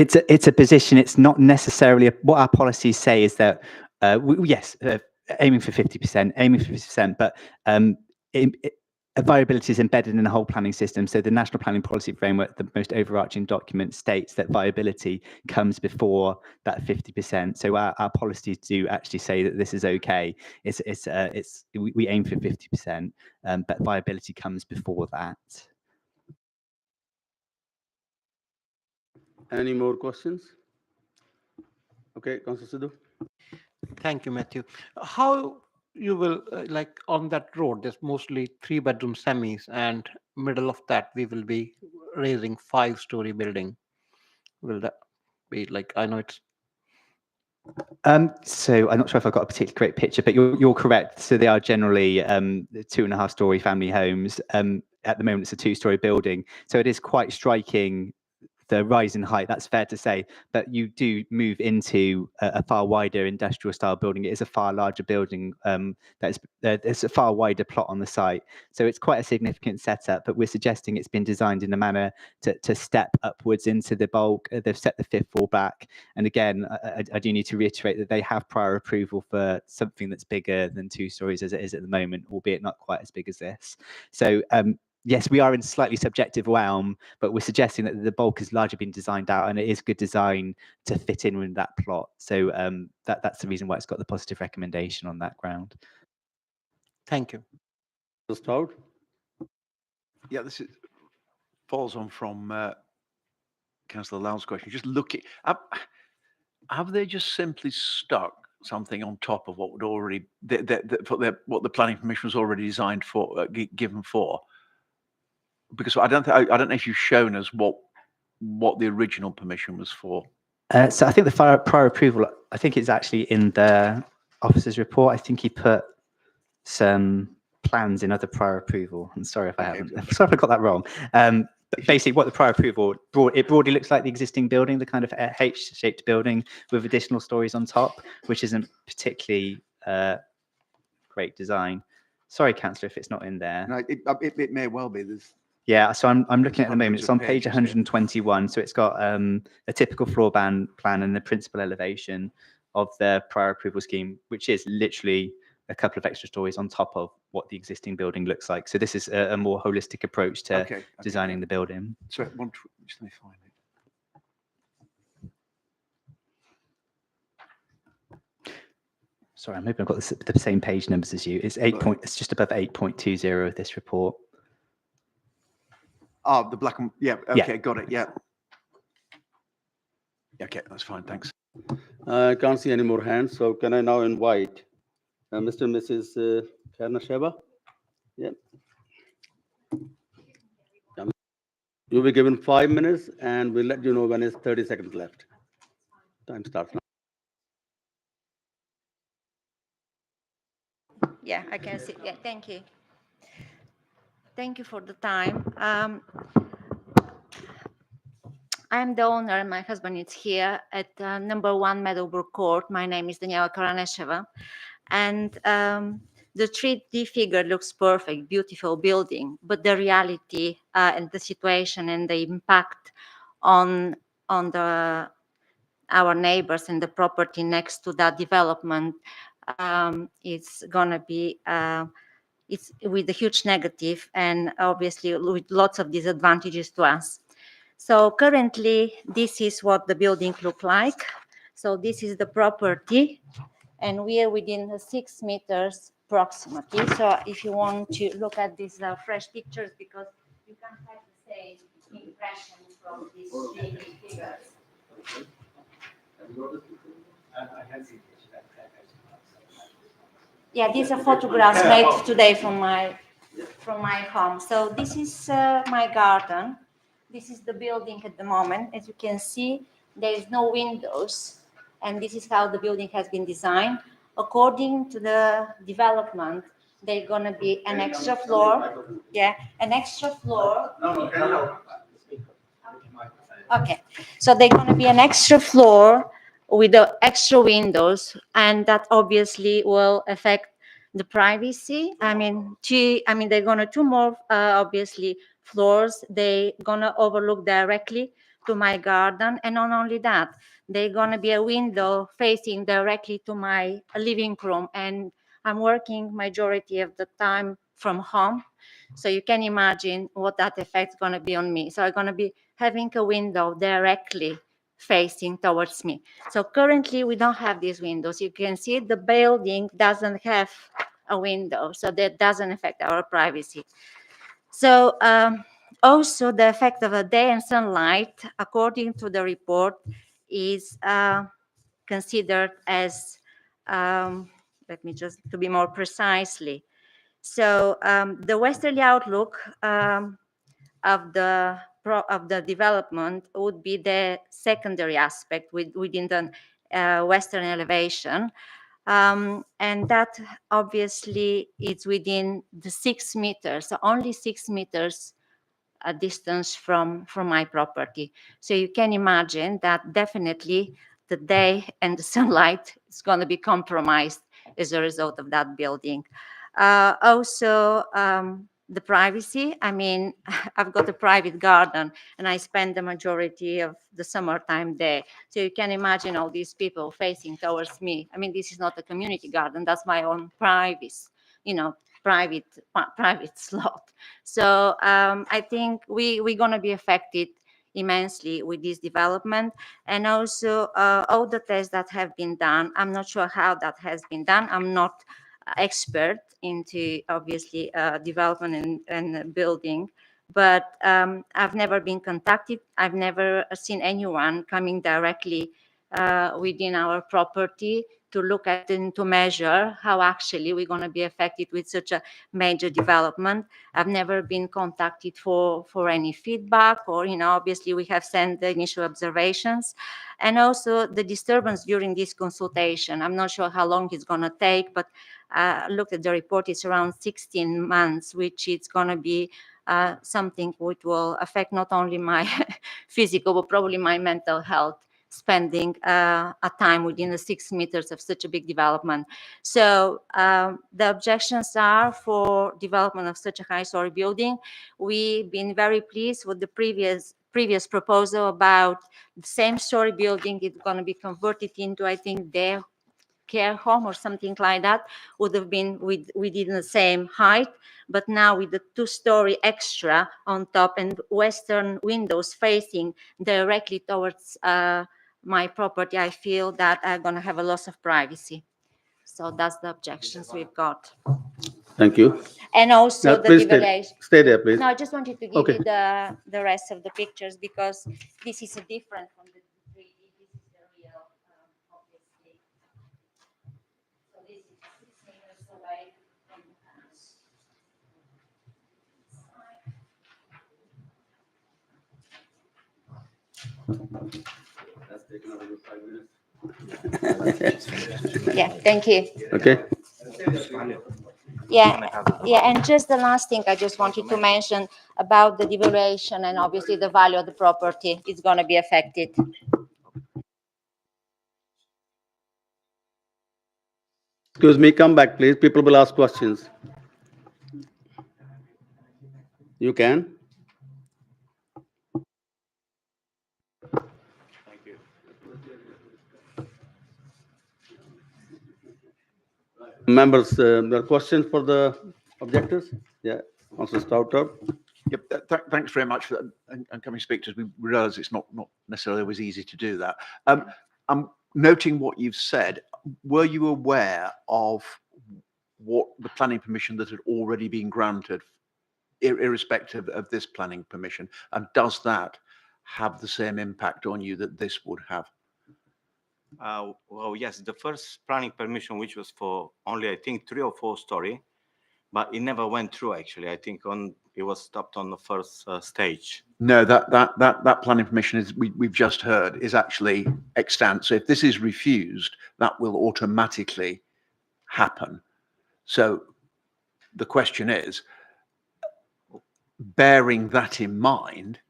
a position. It's not necessarily what our policies say is that yes, aiming for 50%, but viability is embedded in the whole planning system. So the National Planning Policy Framework, the most overarching document, states that viability comes before that 50%. So our policies do actually say that this is okay. We aim for 50%, but viability comes before that. Any more questions? Okay, Councillor Sidhu. Thank you, Matthew. How you will, like on that road, there's mostly 3-bedroom semis, and middle of that, we will be raising 5-story building. Will that be like, I know it's... So I'm not sure if I've got a particularly great picture, but you're correct. So they are generally 2.5-story family homes. At the moment, it's a 2-story building. So it is quite striking, the rise in height, that's fair to say, but you do move into a far wider industrial style building. It is a far larger building. There's a far wider plot on the site. So it's quite a significant setup, but we're suggesting it's been designed in a manner to step upwards into the bulk. They've set the 5th floor back. And again, I do need to reiterate that they have prior approval for something that's bigger than 2 stories as it is at the moment, albeit not quite as big as this. So yes, we are in slightly subjective realm, but we're suggesting that the bulk has largely been designed out, and it is good design to fit in with that plot. So that's the reason why it's got the positive recommendation on that ground. Thank you. Just out. Yeah, this follows on from Councillor Low's question. Just looking, have they just simply stuck something on top of what would already what the planning permission was already designed for, given for? Because I don't know if you've shown us what the original permission was for. So I think the prior approval, I think it's actually in the officer's report. I think he put some plans in other prior approval. I'm sorry if I haven't. I'm sorry if I got that wrong. But basically, what the prior approval broadly looks like the existing building, the kind of H-shaped building with additional stories on top, which isn't particularly great design. Sorry, Councillor, if it's not in there. No, it may well be. Yeah, so I'm looking at the moment. Hundreds It's of on page pages, 121. So it's got a typical floor plan and the principal elevation of the prior approval scheme, which is literally a couple of extra stories on top of what the existing building looks like. So this is a more holistic approach to designing the building. So just let me find it. Sorry, I'm hoping I've got the same page numbers as you. It's it's just above 8.20 of this report. Oh, the black and okay, Yeah. got it. Yeah. Okay, that's fine. Thanks. I can't see any more hands, so can I now invite Mr. and Mrs. Khairna Sheba? Yeah. You'll be given 5 minutes, and we'll let you know when it's 30 seconds left. Time starts now. Yeah, I can see. Yeah, thank you. Thank you for the time. I'm the owner, and my husband is here at number 1 Meadowbrook Court. My name is Daniela Karanesheva, and the 3D figure looks perfect, beautiful building, but the reality and the situation and the impact on our neighbors and the property next to that development, it's gonna be it's with a huge negative and obviously with lots of disadvantages to us. So currently, this is what the building look like. So this is the property, and we are within the 6 meters proximately. So if you want to look at these fresh pictures, because you can have the same impression from these 3D figures. Yeah, these are photographs made today from my home. So this is my garden. This is the building at the moment. As you can see, there is no windows, and this is how the building has been designed. According to the development, there's gonna be an extra floor. Yeah, an extra floor. Okay, so there's gonna be an extra floor with the extra windows, and that obviously will affect the privacy. They're gonna two more obviously floors. They gonna overlook directly to my garden, and not only that, they're gonna be a window facing directly to my living room. And I'm working majority of the time from home, so you can imagine what that effect's gonna be on me. So I'm gonna be having a window directly facing towards me. So currently we don't have these windows. You can see the building doesn't have a window, so that doesn't affect our privacy. So also the effect of the day and sunlight, according to the report, is considered as, let me just to be more precisely. So the westerly outlook of the development would be the secondary aspect within the western elevation. And that obviously is within the 6 meters, so only 6 meters a distance from my property. So you can imagine that definitely the day and the sunlight is going to be compromised as a result of that building. Also, the privacy. I mean, I've got a private garden and I spend the majority of the summertime there. So you can imagine all these people facing towards me. I mean, this is not a community garden. That's my own private slot. So I think we're going to be affected immensely with this development. And also all the tests that have been done, I'm not sure how that has been done. I'm not expert into obviously development and building, but I've never been contacted. I've never seen anyone coming directly within our property to look at and to measure how actually we're going to be affected with such a major development. I've never been contacted for any feedback, or obviously we have sent the initial observations. And also the disturbance during this consultation, I'm not sure how long it's going to take, but look at the report, it's around 16 months, which is going to be something which will affect not only my physical, but probably my mental health, spending a time within the 6 meters of such a big development. So the objections are for development of such a high-story building. We've been very pleased with the previous proposal about the same story building. It's going to be converted into, I think, their care home or something like that, would have been within the same height, but now with the 2-story extra on top and western windows facing directly towards my property, I feel that I'm going to have a loss of privacy. So that's the objections we've got. Thank you. And also the Please devaluation. stay there, please. No, I just wanted to give you the rest of the pictures, because this is a different from the 3D. This is the real, obviously. So this is 6 meters away from the house. That's taken over 5 minutes. Yeah, thank you. Okay. Yeah, and just the last thing I just wanted to mention about the devaluation, and obviously the value of the property is going to be affected. Excuse me, come back, please. People will ask questions. You can. Thank you. Members, there are questions for the objectors? Yeah, Councillor Stouter. Yep. Thanks very much for that. And can we speak to us? We realise it's not necessarily always easy to do that. I'm noting what you've said. Were you aware of what the planning permission that had already been granted, irrespective of this planning permission? And does that have the same impact on you that this would have? Well, yes, the first planning permission, which was for only, I think, 3 or 4 story, but it never went through, actually. I think it was stopped on the first stage. No, that planning permission is we've just heard is actually extant. So if this is refused, that will automatically happen. So the question is, bearing that in mind,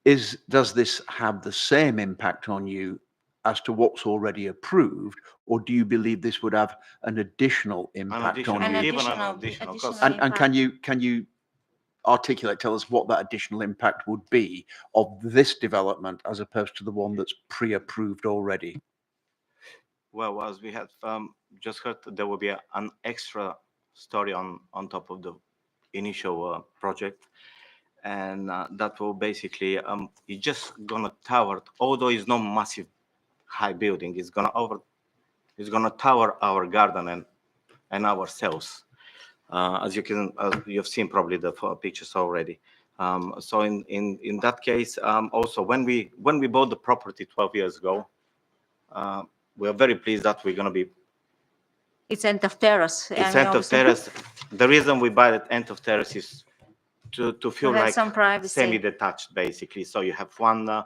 does this have the same impact on you as to what's already approved, or do you believe this would have an additional impact on you? Even an additional cost. And can you articulate, tell us what that additional impact would be of this development as opposed to the one that's pre-approved already? Well, as we have just heard, there will be an extra story on top of the initial project, and that will basically it's just gonna tower, although it's not massive high building, it's gonna tower our garden and ourselves, as you've seen probably the pictures already. So in that case, also when we bought the property 12 years ago, we are very pleased that we're gonna be. It's end of terrace. It's end of terrace. The reason we buy it end of terrace is to feel have like some privacy. semi-detached, basically. So you have one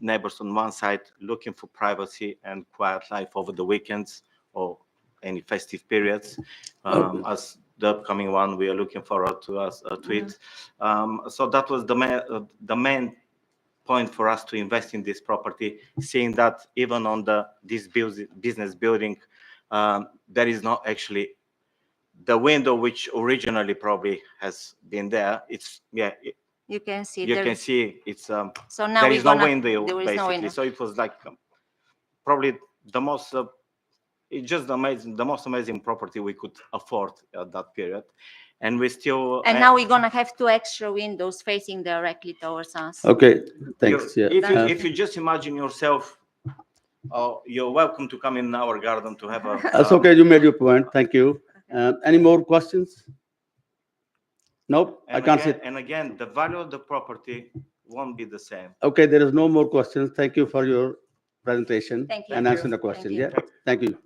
neighbors on one side looking for privacy and quiet life over the weekends or any festive periods. As the upcoming one, we are looking forward to it. So that was the main point for us to invest in this property, seeing that even on this business building, there is not actually the window which originally probably has been there. It's you can see. You can see it's so now there is no window there is basically. no window. So it was like probably the most it's just amazing, the most amazing property we could afford at that period, and we still. And now we're gonna have 2 extra windows facing directly towards us. Okay, thanks. If you just imagine yourself, you're welcome to come in our garden to have a. That's okay. You made your point. Thank you. Any more questions? Nope, I can't see. And again, the value of the property won't be the same. Okay, there is no more questions. Thank you for your presentation Thank you. and answering the question. Yeah, thank you.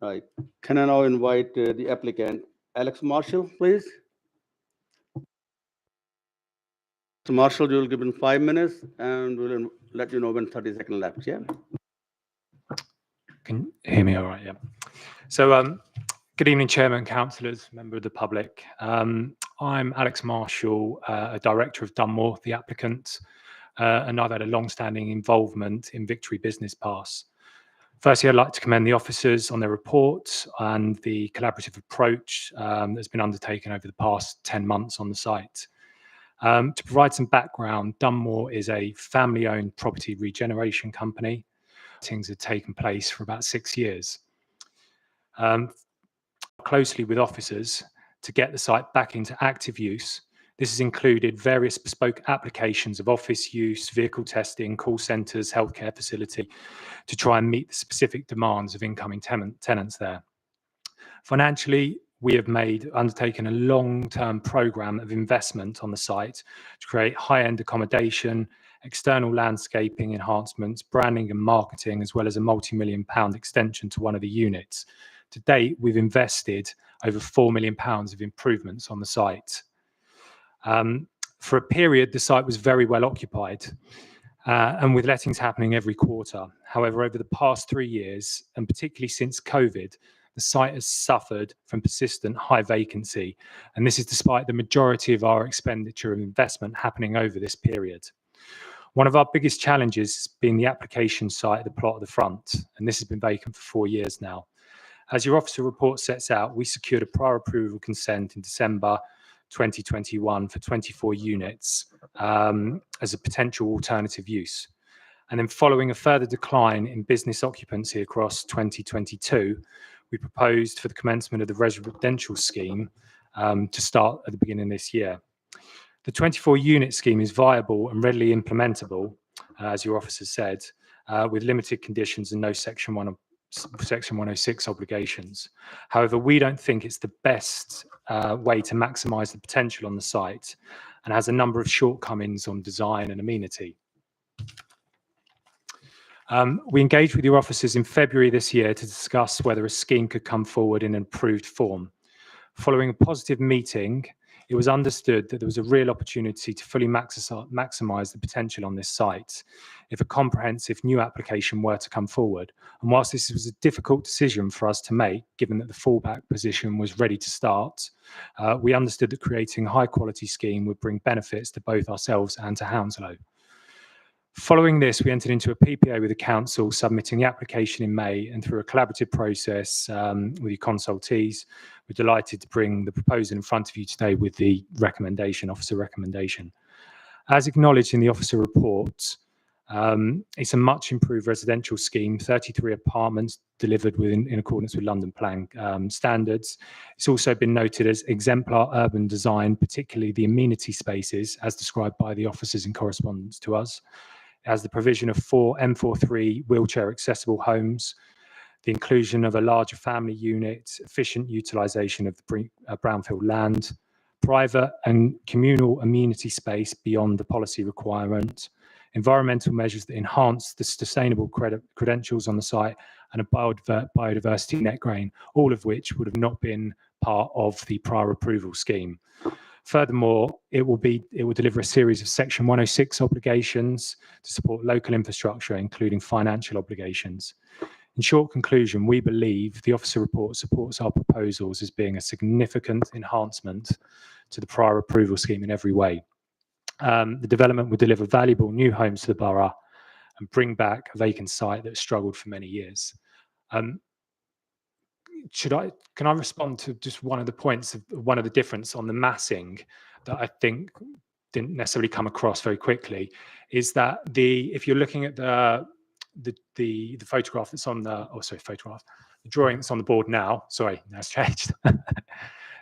Right. Can I now invite the applicant, Alex Marshall, please? So Marshall, you'll give him 5 minutes and we'll let you know when 30 seconds left. Yeah. Can you hear me all right? Yeah. So good evening, Chairman, councillors, member of the public. I'm Alex Marshall, a director of Dunmore, the applicant, and I've had a long-standing involvement in Victory Business Pass. Firstly, I'd like to commend the officers on their reports and the collaborative approach that's been undertaken over the past 10 months on the site. To provide some background, Dunmore is a family-owned property regeneration company. Things have taken place for about 6 years. Closely with officers to get the site back into active use. This has included various bespoke applications of office use, vehicle testing, call centres, healthcare facility to try and meet the specific demands of incoming tenants there. Financially, we have undertaken a long-term programme of investment on the site to create high-end accommodation, external landscaping enhancements, branding and marketing, as well as a multi-million-pound extension to one of the units. To date, we've invested over £4 million of improvements on the site. For a period, the site was very well occupied, and with lettings happening every quarter. However, over the past 3 years, and particularly since COVID, the site has suffered from persistent high vacancy, and this is despite the majority of our expenditure and investment happening over this period. One of our biggest challenges has been the application site at the plot at the front, and this has been vacant for 4 years now. As your officer report sets out, we secured a prior approval consent in December 2021 for 24 units as a potential alternative use. And then following a further decline in business occupancy across 2022, we proposed for the commencement of the residential scheme to start at the beginning of this year. The 24-unit scheme is viable and readily implementable, as your officer said, with limited conditions and no Section 106 obligations. However, we don't think it's the best way to maximise the potential on the site and has a number of shortcomings on design and amenity. We engaged with your officers in February this year to discuss whether a scheme could come forward in an approved form. Following a positive meeting, it was understood that there was a real opportunity to fully maximise the potential on this site if a comprehensive new application were to come forward. And whilst this was a difficult decision for us to make, given that the fallback position was ready to start, we understood that creating a high-quality scheme would bring benefits to both ourselves and to Hounslow. Following this, we entered into a PPA with the council, submitting the application in May, and through a collaborative process with your consultees, we're delighted to bring the proposal in front of you today with the recommendation, officer recommendation. As acknowledged in the officer report, it's a much improved residential scheme, 33 apartments delivered in accordance with London Plan standards. It's also been noted as exemplar urban design, particularly the amenity spaces, as described by the officers in correspondence to us. It has the provision of 4 M43 wheelchair accessible homes, the inclusion of a larger family unit, efficient utilisation of the brownfield land, private and communal amenity space beyond the policy requirement, environmental measures that enhance the sustainable credentials on the site, and a biodiversity net gain, all of which would have not been part of the prior approval scheme. Furthermore, it will deliver a series of Section 106 obligations to support local infrastructure, including financial obligations. In short conclusion, we believe the officer report supports our proposals as being a significant enhancement to the prior approval scheme in every way. The development would deliver valuable new homes to the borough and bring back a vacant site that struggled for many years. Can I respond to just one of the points of one of the difference on the massing that I think didn't necessarily come across very quickly, is that if you're looking at the photograph that's on the the drawing that's on the board now, sorry, that's changed.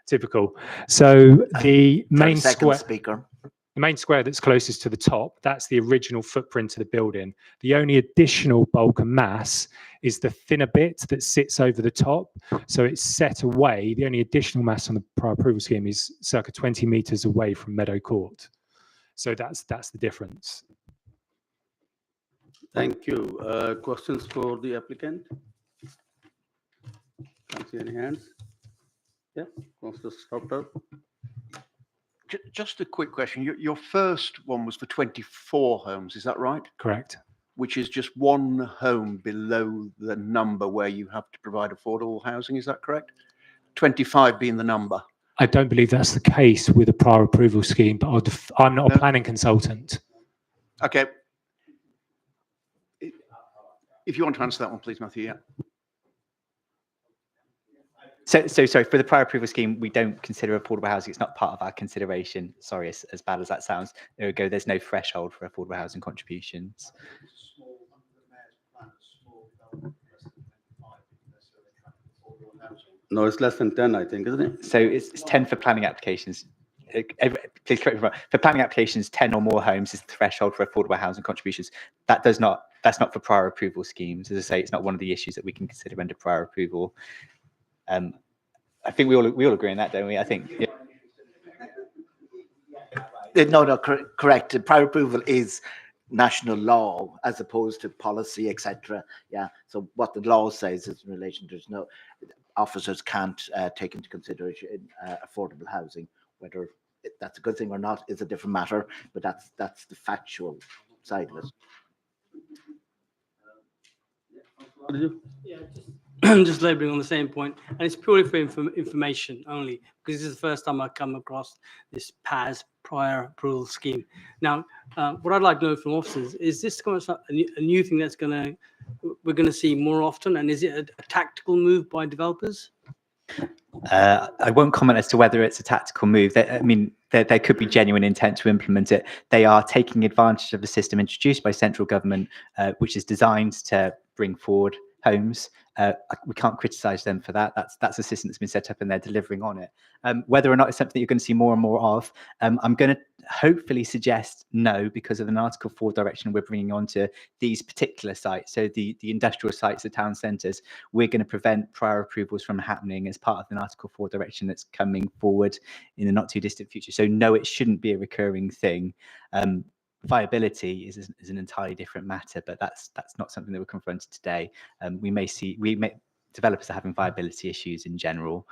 Typical. So the main square that's closest to the top, that's the original footprint of the building. The only additional bulk and mass is the thinner bit that sits over the top. So it's set away. The only additional mass on the prior approval scheme is circa 20 metres away from Meadow Court. So that's the difference. Thank you. Questions for the applicant? Can't see any hands. Yeah, Councillor Stockdale. Just a quick question. Your first one was for 24 homes, is that right? Correct. Which is just one home below the number where you have to provide affordable housing, is that correct? 25 being the number. I don't believe that's the case with a prior approval scheme, but I'm not a planning consultant. Okay. If you want to answer that one, please, Matthew, yeah. So sorry, for the prior approval scheme, we don't consider affordable housing. It's not part of our consideration. Sorry, as bad as that sounds. There's no threshold for affordable housing contributions. No, it's less than 10, I think, isn't it? So it's 10 for planning applications. Please correct me if I'm wrong. For planning applications, 10 or more homes is the threshold for affordable housing contributions. That's not for prior approval schemes. As I say, it's not one of the issues that we can consider under prior approval. I think we all agree on that, don't we? I think. Yeah. No, correct. Prior approval is national law as opposed to policy, etc. Yeah. So what the law says is in relation, there's no officers can't take into consideration affordable housing. Whether that's a good thing or not is a different matter, but that's the factual side of it. Yeah, just laboring on the same point, and it's purely for information only, because this is the first time I've come across this PAS, prior approval scheme. Now, what I'd like to know from officers, is this going to a new thing that's we're going to see more often, and is it a tactical move by developers? I won't comment as to whether it's a tactical move. I mean, there could be genuine intent to implement it. They are taking advantage of the system introduced by central government, which is designed to bring forward homes. We can't criticise them for that. That's a system that's been set up and they're delivering on it. Whether or not it's something that you're going to see more and more of, I'm going to hopefully suggest no, because of an Article 4 direction we're bringing onto these particular sites. So the industrial sites, the town centres, we're going to prevent prior approvals from happening as part of an Article 4 direction that's coming forward in the not too distant future. So no, it shouldn't be a recurring thing. Viability is an entirely different matter, but that's not something that we're confronted today. Developers are having viability issues in general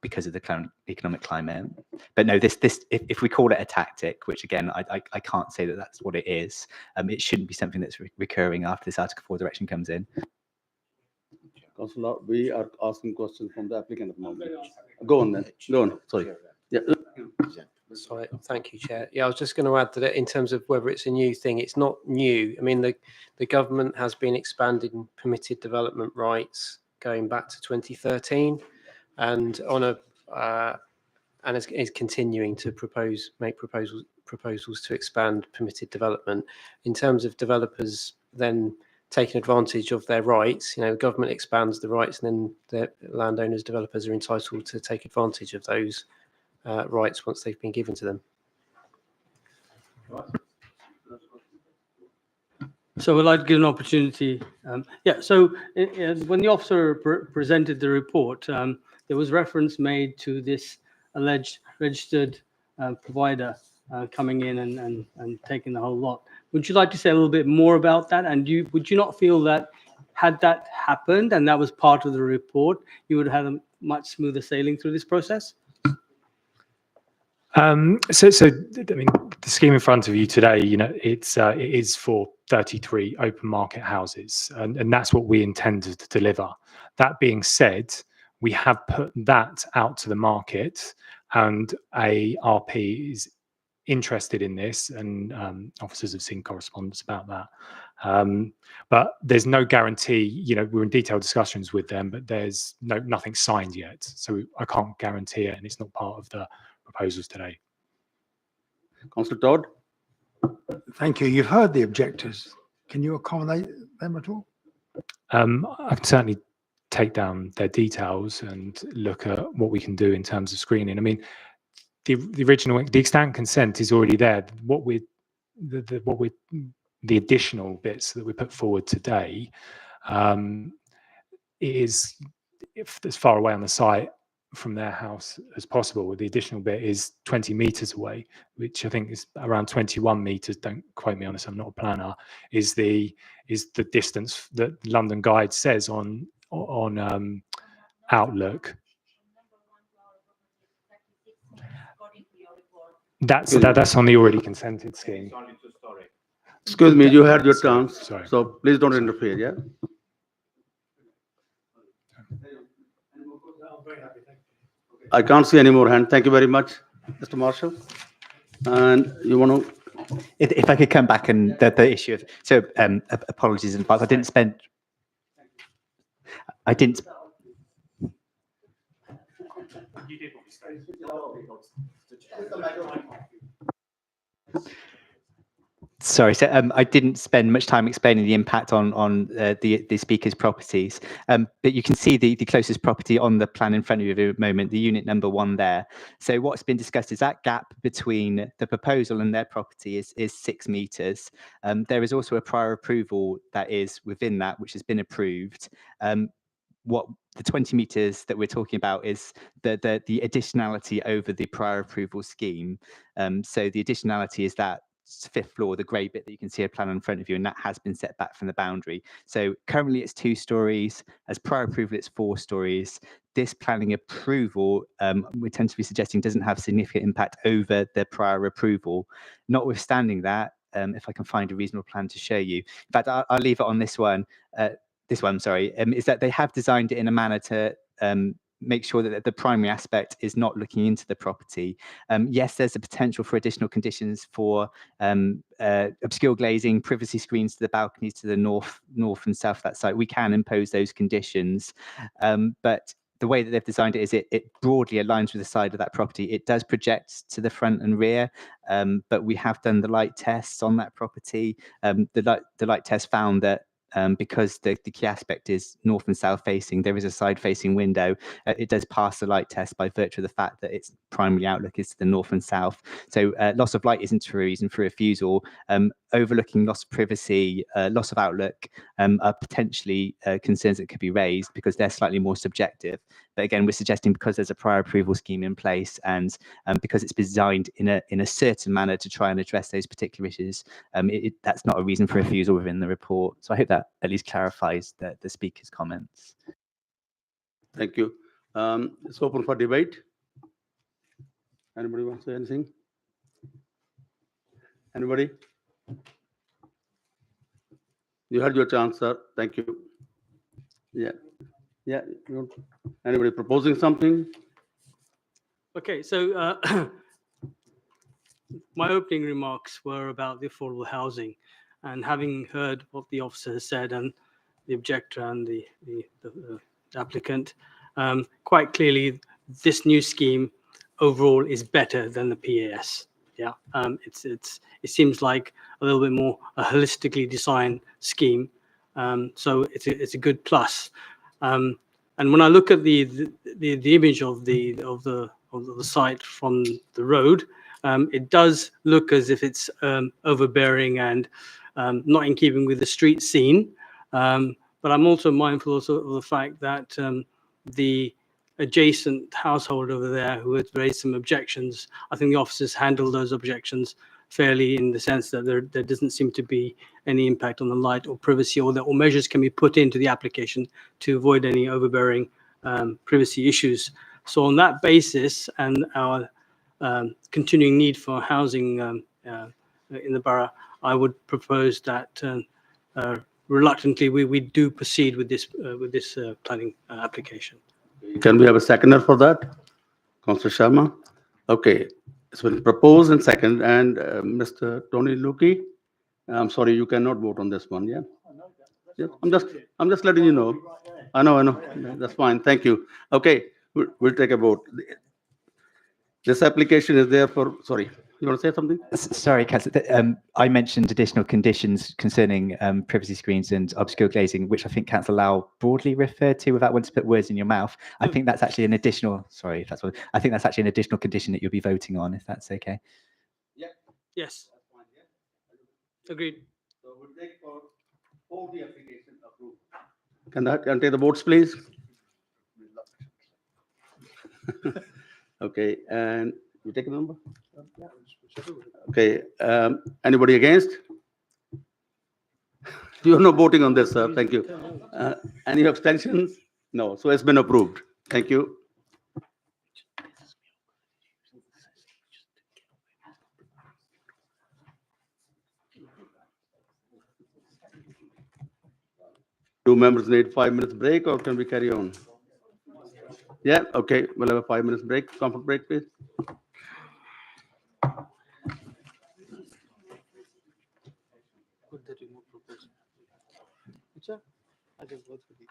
because of the current economic climate. But no, if we call it a tactic, which again I can't say that that's what it is, it shouldn't be something that's recurring after this Article 4 direction comes in. Councillor, we are asking questions from the applicant at the moment. Go on then. Go on. Sorry. Yeah. Sorry, thank you, Chair. Yeah, I was just going to add that in terms of whether it's a new thing, it's not new. I mean, the government has been expanding permitted development rights going back to 2013, and is continuing to make proposals to expand permitted development. In terms of developers then taking advantage of their rights, the government expands the rights, and then the landowners, developers are entitled to take advantage of those rights once they've been given to them. So we'd like to give an opportunity. So when the officer presented the report, there was reference made to this alleged registered provider coming in and taking the whole lot. Would you like to say a little bit more about that? And would you not feel that had that happened and that was part of the report, you would have had a much smoother sailing through this process? So I mean, the scheme in front of you today, it is for 33 open market houses, and that's what we intended to deliver. That being said, we have put that out to the market, and ARP is interested in this, and officers have seen correspondence about that. But there's no guarantee. We're in detailed discussions with them, but there's nothing signed yet, so I can't guarantee it, and it's not part of the proposals today. Councillor Todd. Thank you. You've heard the objectors. Can you accommodate them at all? I can certainly take down their details and look at what we can do in terms of screening. I mean, the extant consent is already there. The additional bits that we put forward today is as far away on the site from their house as possible. The additional bit is 20 meters away, which I think is around 21 meters. Don't quote me on this, I'm not a planner. Is the distance that London Guide says on Outlook. That's on the already consented scheme. Excuse me, you had your chance, Sorry. so please don't interfere. Yeah. I can't see any more hand. Thank you very much, Mr. Marshall. And you want to? If I could come back and the issue of apologies in advance. I didn't. Sorry, so I didn't spend much time explaining the impact on the speaker's properties, but you can see the closest property on the plan in front of you at the moment, the unit number 1 there. So what's been discussed is that gap between the proposal and their property is 6 meters. There is also a prior approval that is within that, which has been approved. What the 20 meters that we're talking about is the additionality over the prior approval scheme. So the additionality is that 5th floor, the grey bit that you can see a plan in front of you, and that has been set back from the boundary. So currently it's 2 stories. As prior approval, it's 4 stories. This planning approval, we tend to be suggesting, doesn't have significant impact over the prior approval. Notwithstanding that, if I can find a reasonable plan to show you. In fact, I'll leave it on this one. Is that they have designed it in a manner to make sure that the primary aspect is not looking into the property. Yes, there's a potential for additional conditions for obscure glazing, privacy screens to the balconies to the north and south of that site. We can impose those conditions, but the way that they've designed it is it broadly aligns with the side of that property. It does project to the front and rear, but we have done the light tests on that property. The light test found that because the key aspect is north and south facing, there is a side facing window. It does pass the light test by virtue of the fact that its primary outlook is to the north and south. So loss of light isn't a reason for refusal. Overlooking loss of privacy, loss of outlook are potentially concerns that could be raised because they're slightly more subjective. But again, we're suggesting because there's a prior approval scheme in place and because it's designed in a certain manner to try and address those particular issues, that's not a reason for refusal within the report. So I hope that at least clarifies the speaker's comments. Thank you. It's open for debate. Anybody want to say anything? Anybody? You had your chance, sir. Thank you. Yeah. Yeah. Anybody proposing something? Okay, so my opening remarks were about the affordable housing, and having heard what the officer has said and the objector and the applicant, quite clearly this new scheme overall is better than the PAS. Yeah, it seems like a little bit more a holistically designed scheme, so it's a good plus. And when I look at the image of the site from the road, it does look as if it's overbearing and not in keeping with the street scene. But I'm also mindful also of the fact that the adjacent household over there who had raised some objections, I think the officers handled those objections fairly in the sense that there doesn't seem to be any impact on the light or privacy, or measures can be put into the application to avoid any overbearing privacy issues. So on that basis and our continuing need for housing in the borough, I would propose that reluctantly we do proceed with this planning application. Can we have a seconder for that? Councillor Sharma? Okay, it's been proposed and second, and Mr. Tony Luki, I'm sorry, you cannot vote on this one, yeah? Yeah, I'm just letting you know. I know, that's fine, thank you. Okay, we'll take a vote. This application is there for, sorry, you want to say something? Sorry, Councillor. I mentioned additional conditions concerning privacy screens and obscure glazing, which I think Councillor Lau broadly referred to without wanting to put words in your mouth. I think that's actually an additional, sorry, if that's what, I think that's actually an additional condition that you'll be voting on, if that's okay. Yes. Agreed. So we'll take for all the applications approved. Can take the votes, please? Okay, and you take a number? Okay, anybody against? You are not voting on this, sir. Thank you. Any abstentions? No, so it's been approved. Thank you. Do members need 5 minutes break or can we carry on? Yeah, okay, we'll have a 5 minutes break. Comfort break, please. I think both would be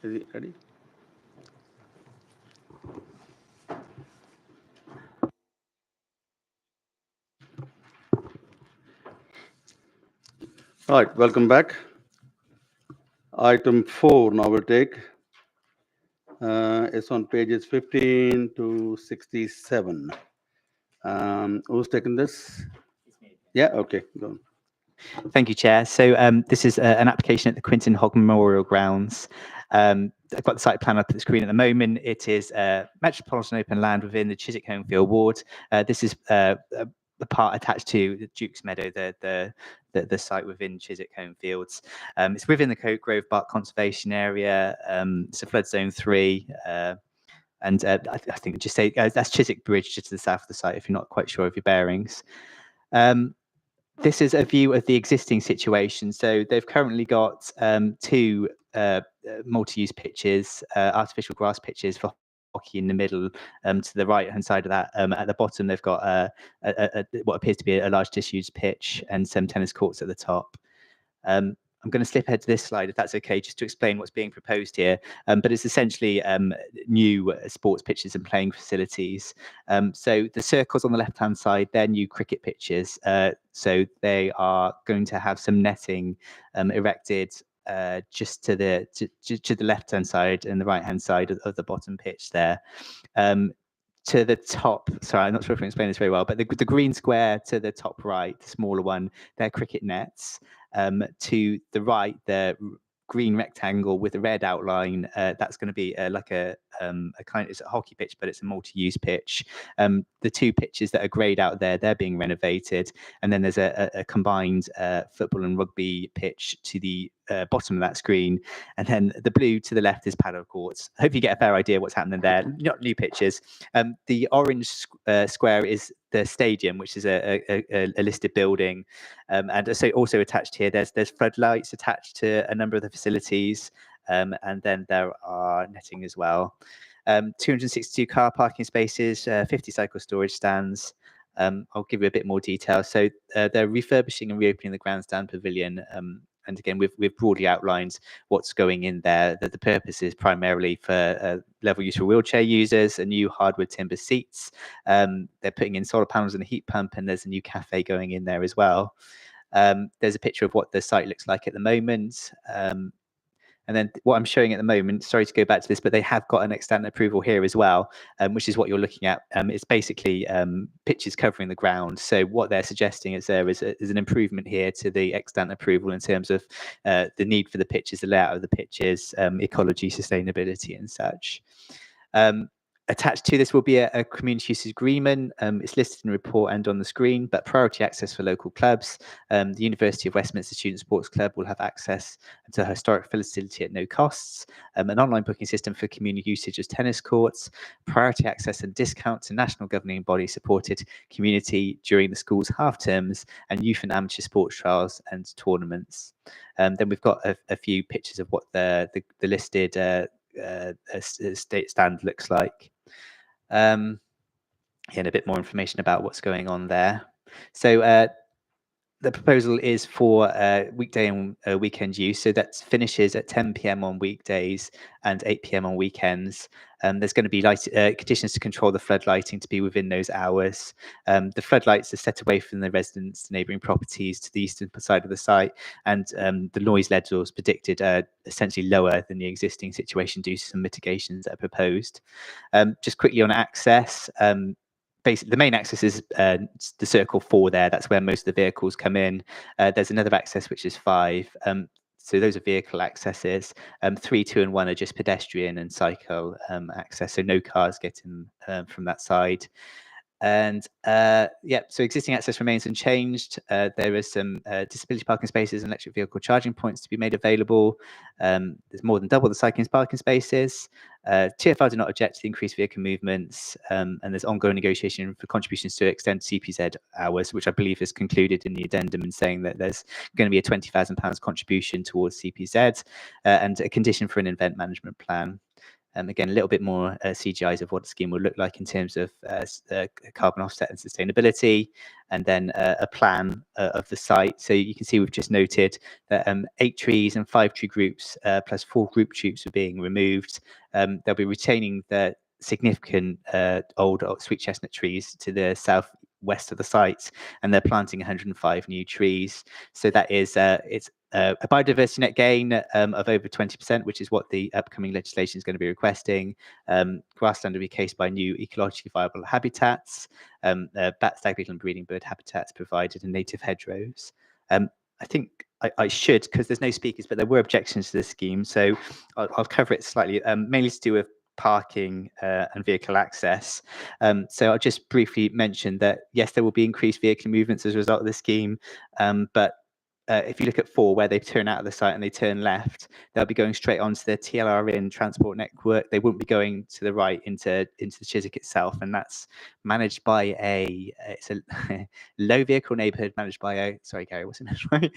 Is he ready? All right, welcome back. Item 4 now we'll take. It's on pages 15 to 67. Who's taking this? Yeah, okay, go on. Thank you, Chair. So this is an application at the Quintin Hogg Memorial Grounds. I've got the site plan up at the screen at the moment. It is metropolitan open land within the Chiswick Homefield ward. This is the part attached to the Duke's Meadow, the site within Chiswick Homefields. It's within the Grove Park Conservation Area. It's a flood zone 3. And I think just say that's Chiswick Bridge just to the south of the site if you're not quite sure of your bearings. This is a view of the existing situation. So they've currently got 2 multi-use pitches, artificial grass pitches for hockey in the middle. To the right-hand side of that, at the bottom, they've got what appears to be a large disused pitch and some tennis courts at the top. I'm going to slip ahead to this slide, if that's okay, just to explain what's being proposed here. But it's essentially new sports pitches and playing facilities. So the circles on the left-hand side, they're new cricket pitches. So they are going to have some netting erected just to the left-hand side and the right-hand side of the bottom pitch there. To the top, sorry, I'm not sure if I can explain this very well, but the green square to the top right, the smaller one, they're cricket nets. To the right, the green rectangle with the red outline, that's going to be like a kind, it's a hockey pitch, but it's a multi-use pitch. The 2 pitches that are greyed out there, they're being renovated. And then there's a combined football and rugby pitch to the bottom of that screen. And then the blue to the left is paddle courts. I hope you get a fair idea what's happening there. Not new pitches. The orange square is the stadium, which is a listed building. And so also attached here, there's floodlights attached to a number of the facilities. And then there are netting as well. 262 car parking spaces, 50 cycle storage stands. I'll give you a bit more detail. So they're refurbishing and reopening the grandstand pavilion. And again, we've broadly outlined what's going in there. That the purpose is primarily for level use for wheelchair users, a new hardwood timber seats. They're putting in solar panels and a heat pump, and there's a new cafe going in there as well. There's a picture of what the site looks like at the moment. And then what I'm showing at the moment, sorry to go back to this, but they have got an extant approval here as well, which is what you're looking at. It's basically pitches covering the ground. So what they're suggesting is there is an improvement here to the extant approval in terms of the need for the pitches, the layout of the pitches, ecology, sustainability and such. Attached to this will be a community use agreement. It's listed in the report and on the screen, but priority access for local clubs. The University of Westminster Student Sports Club will have access to a historic facility at no costs. An online booking system for community usage as tennis courts. Priority access and discount to national governing body supported community during the school's half terms and youth and amateur sports trials and tournaments. Then we've got a few pictures of what the listed state stand looks like. And a bit more information about what's going on there. So the proposal is for weekday and weekend use. So that finishes at 10 p.m. on weekdays and 8 p.m. on weekends. There's going to be conditions to control the flood lighting to be within those hours. The floodlights are set away from the residents, the neighbouring properties to the eastern side of the site, and the noise levels predicted are essentially lower than the existing situation due to some mitigations that are proposed. Just quickly on access, basically the main access is the circle 4 there. That's where most of the vehicles come in. There's another access which is 5. So those are vehicle accesses. 3, 2 and 1 are just pedestrian and cycle access. So no cars get in from that side. And yeah, so existing access remains unchanged. There is some disability parking spaces and electric vehicle charging points to be made available. There's more than double the cycling parking spaces. TfL do not object to the increased vehicle movements, and there's ongoing negotiation for contributions to extend CPZ hours, which I believe is concluded in the addendum in saying that there's going to be a £20,000 contribution towards CPZ and a condition for an event management plan. Again, a little bit more CGIs of what the scheme will look like in terms of carbon offset and sustainability, and then a plan of the site. So you can see we've just noted that 8 trees and 5 tree groups plus 4 group troops are being removed. They'll be retaining the significant old sweet chestnut trees to the southwest of the site, and they're planting 105 new trees. So that is it's a biodiversity net gain of over 20%, which is what the upcoming legislation is going to be requesting. Grassland will be cased by new ecologically viable habitats, bat, stag beetle and breeding bird habitats provided, and native hedgerows. I think I should, because there's no speakers, but there were objections to this scheme, so I'll cover it slightly, mainly to do with parking and vehicle access. So I'll just briefly mention that, yes, there will be increased vehicle movements as a result of the scheme, but if you look at 4, where they turn out of the site and they turn left, they'll be going straight onto the TLRN transport network. They won't be going to the right into the Chiswick itself, and that's managed by it's a low vehicle neighbourhood managed by a, sorry Gary, what's it managed by?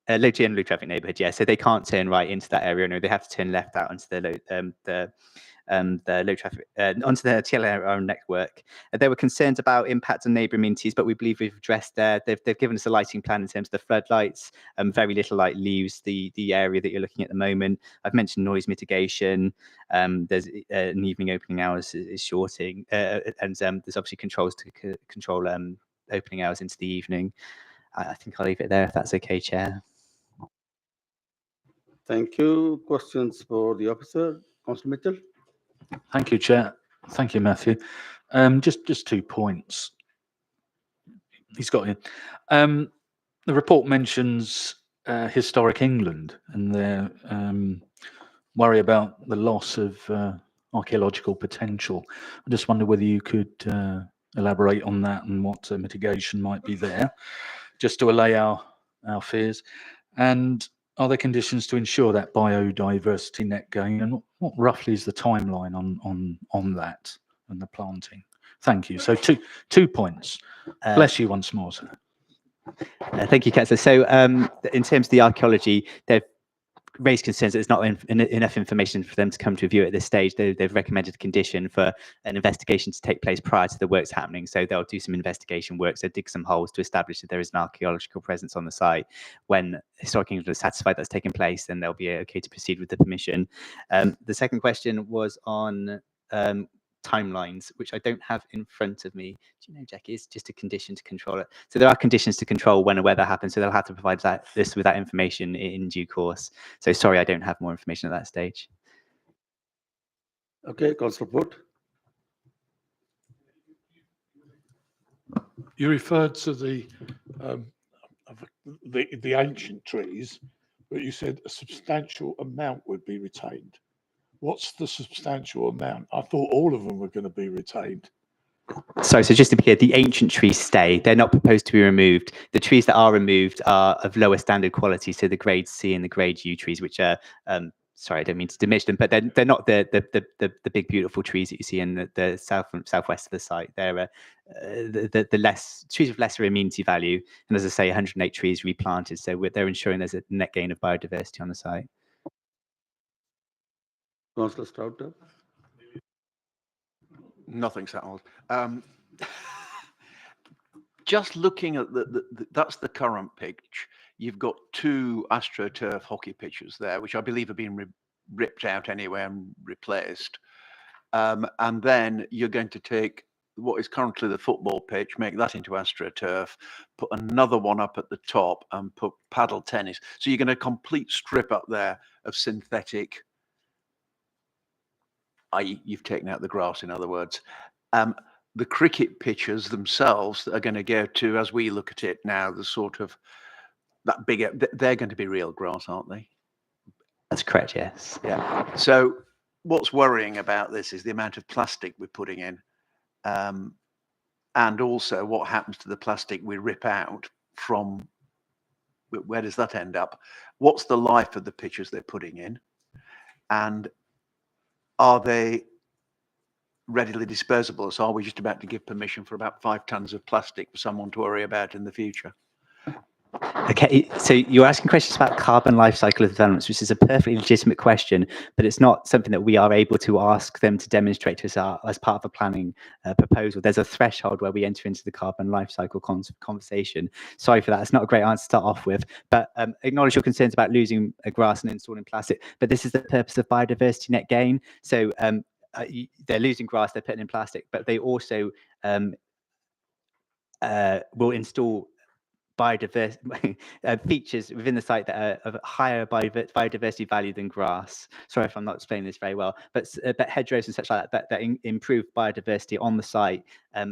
Low G and low traffic neighbourhood, yeah. So they can't turn right into that area. No, they have to turn left out onto the low traffic onto the TLR network. There were concerns about impact on neighbour amenities, but we believe we've addressed there. They've given us a lighting plan in terms of the floodlights. Very little light leaves the area that you're looking at the moment. I've mentioned noise mitigation. There's an evening opening hours is shorting, and there's obviously controls to control opening hours into the evening. I think I'll leave it there if that's okay, Chair. Thank you. Questions for the officer, Councillor Mitchell? Thank you, Chair. Thank you, Matthew. Just 2 points. He's got you. The report mentions historic England and their worry about the loss of archaeological potential. I just wonder whether you could elaborate on that and what mitigation might be there, just to allay our fears. And are there conditions to ensure that biodiversity net gain, and what roughly is the timeline on that and the planting? Thank you. So two points. Bless you once more, sir. Thank you, Councillor. So in terms of the archaeology, they've raised concerns that there's not enough information for them to come to a view at this stage. They've recommended a condition for an investigation to take place prior to the works happening. So they'll do some investigation work, so dig some holes to establish that there is an archaeological presence on the site. When Historic England is satisfied that's taken place, then they'll be okay to proceed with the permission. The second question was on timelines, which I don't have in front of me. Do you know, Jackie? It's just a condition to control it. So there are conditions to control when and where that happens. So they'll have to provide this with that information in due course. So sorry, I don't have more information at that stage. Okay, Councillor Port. You referred to the ancient trees, but you said a substantial amount would be retained. What's the substantial amount? I thought all of them were going to be retained. Sorry, so just to be clear, the ancient trees stay. They're not proposed to be removed. The trees that are removed are of lower standard quality, so the grade C and the grade U trees, which are, sorry, I don't mean to diminish them, but they're not the big beautiful trees that you see in the southwest of the site. They're the less trees of lesser amenity value, and as I say, 108 trees replanted, so they're ensuring there's a net gain of biodiversity on the site. Councillor Stroughton. Nothing settled. Just looking at that's the current pitch. You've got 2 AstroTurf hockey pitches there, which I believe have been ripped out anyway and replaced. And then you're going to take what is currently the football pitch, make that into AstroTurf, put another one up at the top and put paddle tennis. So you're going to complete strip up there of synthetic, you've taken out the grass, in other words. The cricket pitches themselves are going to go to, as we look at it now, the sort of that bigger, they're going to be real grass, aren't they? That's correct, yes. Yeah. So what's worrying about this is the amount of plastic we're putting in, and also what happens to the plastic we rip out from, where does that end up? What's the life of the pitches they're putting in? And are they readily disposable? So are we just about to give permission for about 5 tons of plastic for someone to worry about in the future? Okay, so you're asking questions about carbon life cycle of developments, which is a perfectly legitimate question, but it's not something that we are able to ask them to demonstrate to us as part of a planning proposal. There's a threshold where we enter into the carbon life cycle conversation. Sorry for that. It's not a great answer to start off with, but acknowledge your concerns about losing grass and installing plastic. But this is the purpose of biodiversity net gain. So they're losing grass, they're putting in plastic, but they also will install biodiverse features within the site that are of higher biodiversity value than grass. Sorry if I'm not explaining this very well, but hedgerows and such like that improve biodiversity on the site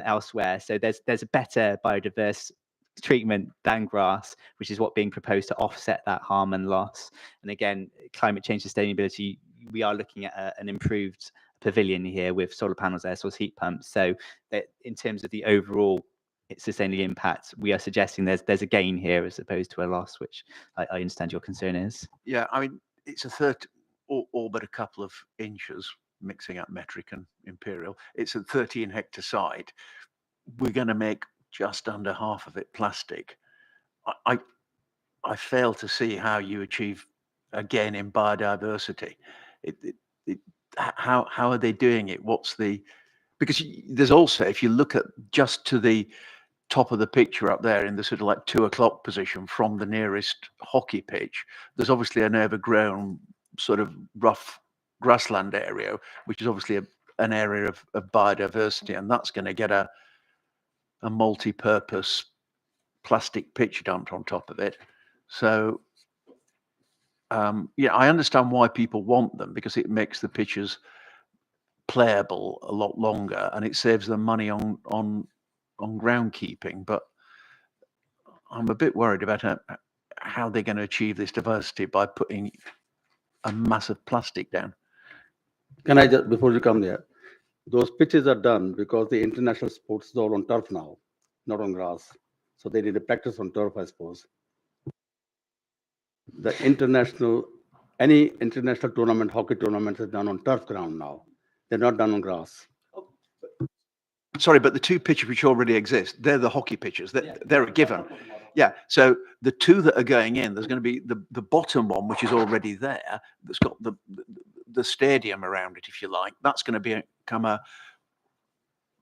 elsewhere. So there's a better biodiverse treatment than grass, which is what being proposed to offset that harm and loss. And again, climate change sustainability, we are looking at an improved pavilion here with solar panels, air source heat pumps. So that in terms of the overall sustainability impact, we are suggesting there's a gain here as opposed to a loss, which I understand your concern is. Yeah, I mean, it's a third, all but a couple of inches, mixing up metric and imperial. It's a 13 hectare site. We're going to make just under half of it plastic. I fail to see how you achieve a gain in biodiversity. How are they doing it? What's the, because there's also, if you look at just to the top of the picture up there in the sort of like 2 o'clock position from the nearest hockey pitch, there's obviously an overgrown sort of rough grassland area, which is obviously an area of biodiversity, and that's going to get a multi-purpose plastic pitch dumped on top of it. So yeah, I understand why people want them, because it makes the pitches playable a lot longer and it saves them money on groundkeeping. But I'm a bit worried about how they're going to achieve this diversity by putting a massive plastic down. Can I just, before you come there, those pitches are done because the international sports is all on turf now, not on grass. So they need to practice on turf, I suppose. The any international tournament, hockey tournament is done on turf ground now. They're not done on grass. Sorry, but the 2 pitches which already exist, they're the hockey pitches. They're a given. Yeah. So the 2 that are going in, there's going to be the bottom one, which is already there, that's got the stadium around it, if you like. That's going to become a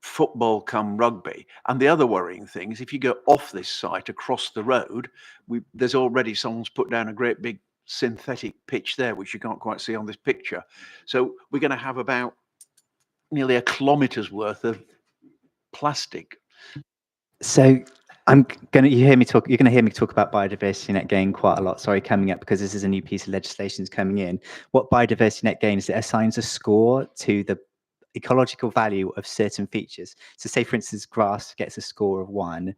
football come rugby. And the other worrying thing is if you go off this site across the road, there's already someone's put down a great big synthetic pitch there, which you can't quite see on this picture. So we're going to have about nearly 1 kilometre's worth of plastic. So you're going to hear me talk about biodiversity net gain quite a lot. Sorry, coming up, because this is a new piece of legislation coming in. What biodiversity net gain is, it assigns a score to the ecological value of certain features. So say, for instance, grass gets a score of 1,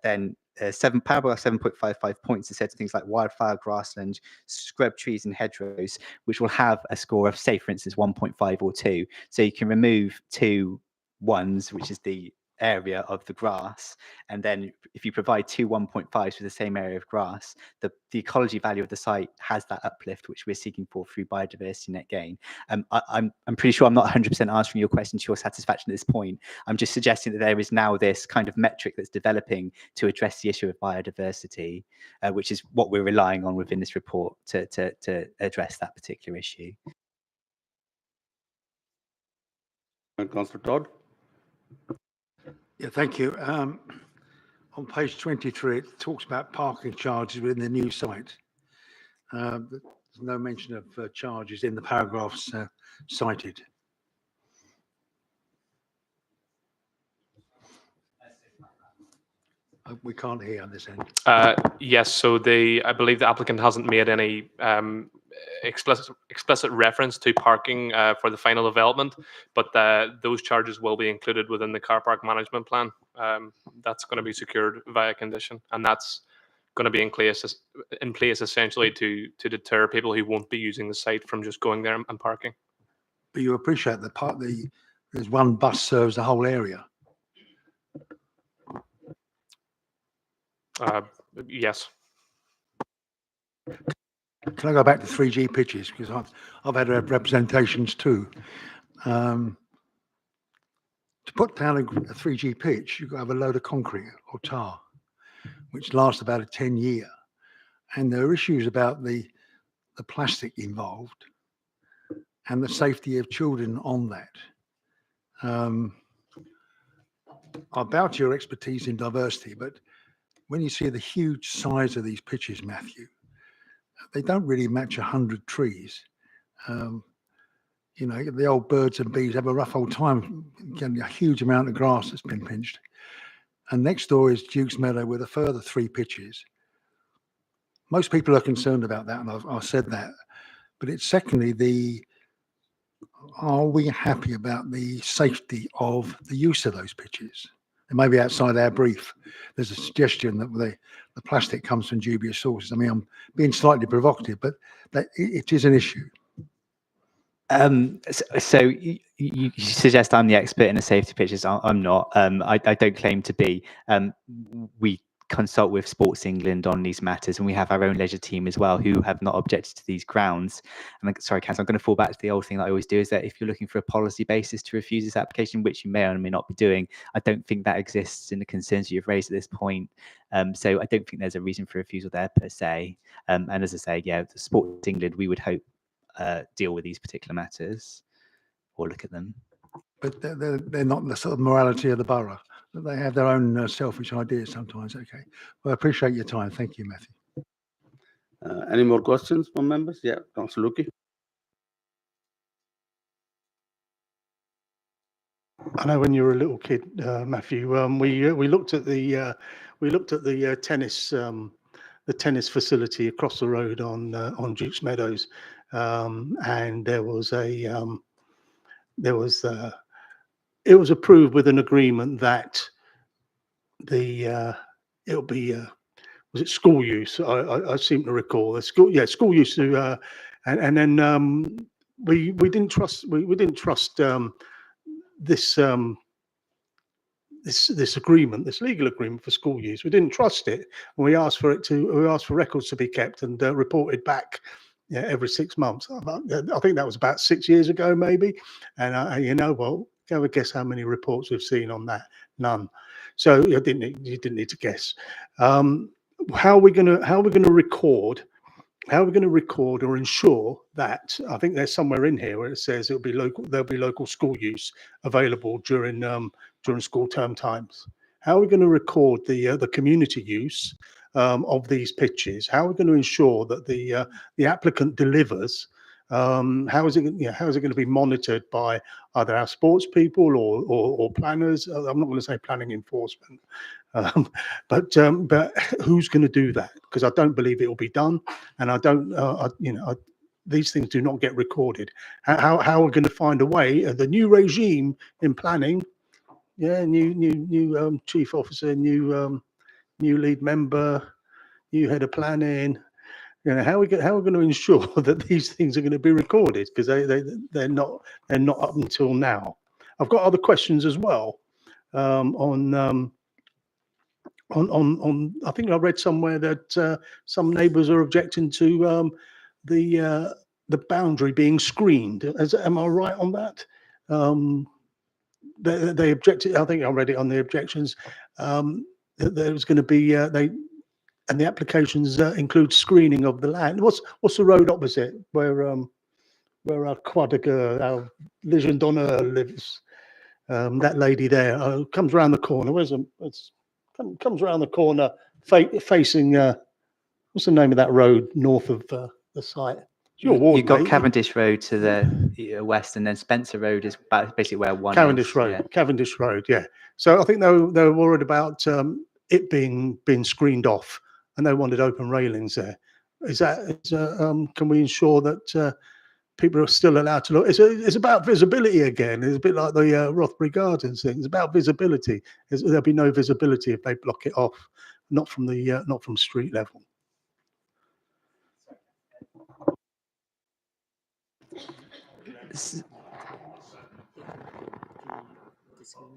then Paragraph 7.55 points to certain things like wildflower, grassland, scrub trees and hedgerows, which will have a score of, say, for instance, 1.5 or 2. So you can remove 2 1s, which is the area of the grass, and then if you provide 2 1.5s for the same area of grass, the ecology value of the site has that uplift, which we're seeking for through biodiversity net gain. I'm pretty sure I'm not 100% answering your question to your satisfaction at this point. I'm just suggesting that there is now this kind of metric that's developing to address the issue of biodiversity, which is what we're relying on within this report to address that particular issue. Councillor Todd. Yeah, thank you. On page 23, it talks about parking charges within the new site. There's no mention of charges in the paragraphs cited. We can't hear on this end. Yes, so I believe the applicant hasn't made any explicit reference to parking for the final development, but those charges will be included within the car park management plan. That's going to be secured via condition, and that's going to be in place essentially to deter people who won't be using the site from just going there and parking. But you appreciate there's one bus serves the whole area. Yes. Can I go back to 3G pitches, because I've had representations too. To put down a 3G pitch, you've got to have a load of concrete or tar, which lasts about a 10-year. And there are issues about the plastic involved and the safety of children on that. I bow to your expertise in diversity, but when you see the huge size of these pitches, Matthew, they don't really match 100 trees. You know, the old birds and bees have a rough old time getting a huge amount of grass that's been pinched. And next door is Duke's Meadow with a further 3 pitches. Most people are concerned about that, and I've said that. But it's secondly, are we happy about the safety of the use of those pitches? And maybe outside our brief, there's a suggestion that the plastic comes from dubious sources. I mean, I'm being slightly provocative, but it is an issue. So you suggest I'm the expert in the safety pitches. I'm not. I don't claim to be. We consult with Sports England on these matters, and we have our own leisure team as well who have not objected to these grounds. And sorry, Councillor, I'm going to fall back to the old thing that I always do, is that if you're looking for a policy basis to refuse this application, which you may or may not be doing, I don't think that exists in the concerns you've raised at this point. So I don't think there's a reason for refusal there per se. And as I say, yeah, the Sports England, we would hope deal with these particular matters or look at them. But they're not the sort of morality of the borough. They have their own selfish ideas sometimes. Okay. Well, I appreciate your time. Thank you, Matthew. Any more questions from members? Yeah, Councillor Luki. I know when you were a little kid, Matthew, we looked at the tennis facility across the road on Duke's Meadows, and it was approved with an agreement that it'll be was it school use? I seem to recall school use to, and then we didn't trust this agreement, this legal agreement for school use. We didn't trust it, and we asked for records to be kept and reported back every 6 months. I think that was about 6 years ago, maybe. And well, go and guess how many reports we've seen on that? None. So you didn't need to guess. How are we going to record? How are we going to record or ensure that? I think there's somewhere in here where it says there'll be local school use available during school term times. How are we going to record the community use of these pitches? How are we going to ensure that the applicant delivers? How is it going to be monitored by either our sports people or planners? I'm not going to say planning enforcement, but who's going to do that? Because I don't believe it will be done, and I don't. These things do not get recorded. How are we going to find a way? The new regime in planning, new chief officer, new lead member, new head of planning. How are we going to ensure that these things are going to be recorded? Because they're not up until now. I've got other questions as well on. I think I read somewhere that some neighbours are objecting to the boundary being screened. Am I right on that? They objected. I think I read it on the objections. That there was going to be and the applications include screening of the land. What's the road opposite where our Quadiger, our Legion d'Honneur lives? That lady there comes around the corner. Comes around the corner facing. What's the name of that road north of the site? It's your ward, You've got mate. Cavendish Road to the west, and then Spencer Road is basically where one Cavendish is. Road. Yeah. Cavendish Road. Yeah. So I think they were worried about it being screened off, and they wanted open railings there. Can we ensure that people are still allowed to look? It's about visibility again. It's a bit like the Rothbury Gardens thing. It's about visibility. There'll be no visibility if they block it off, not from street level.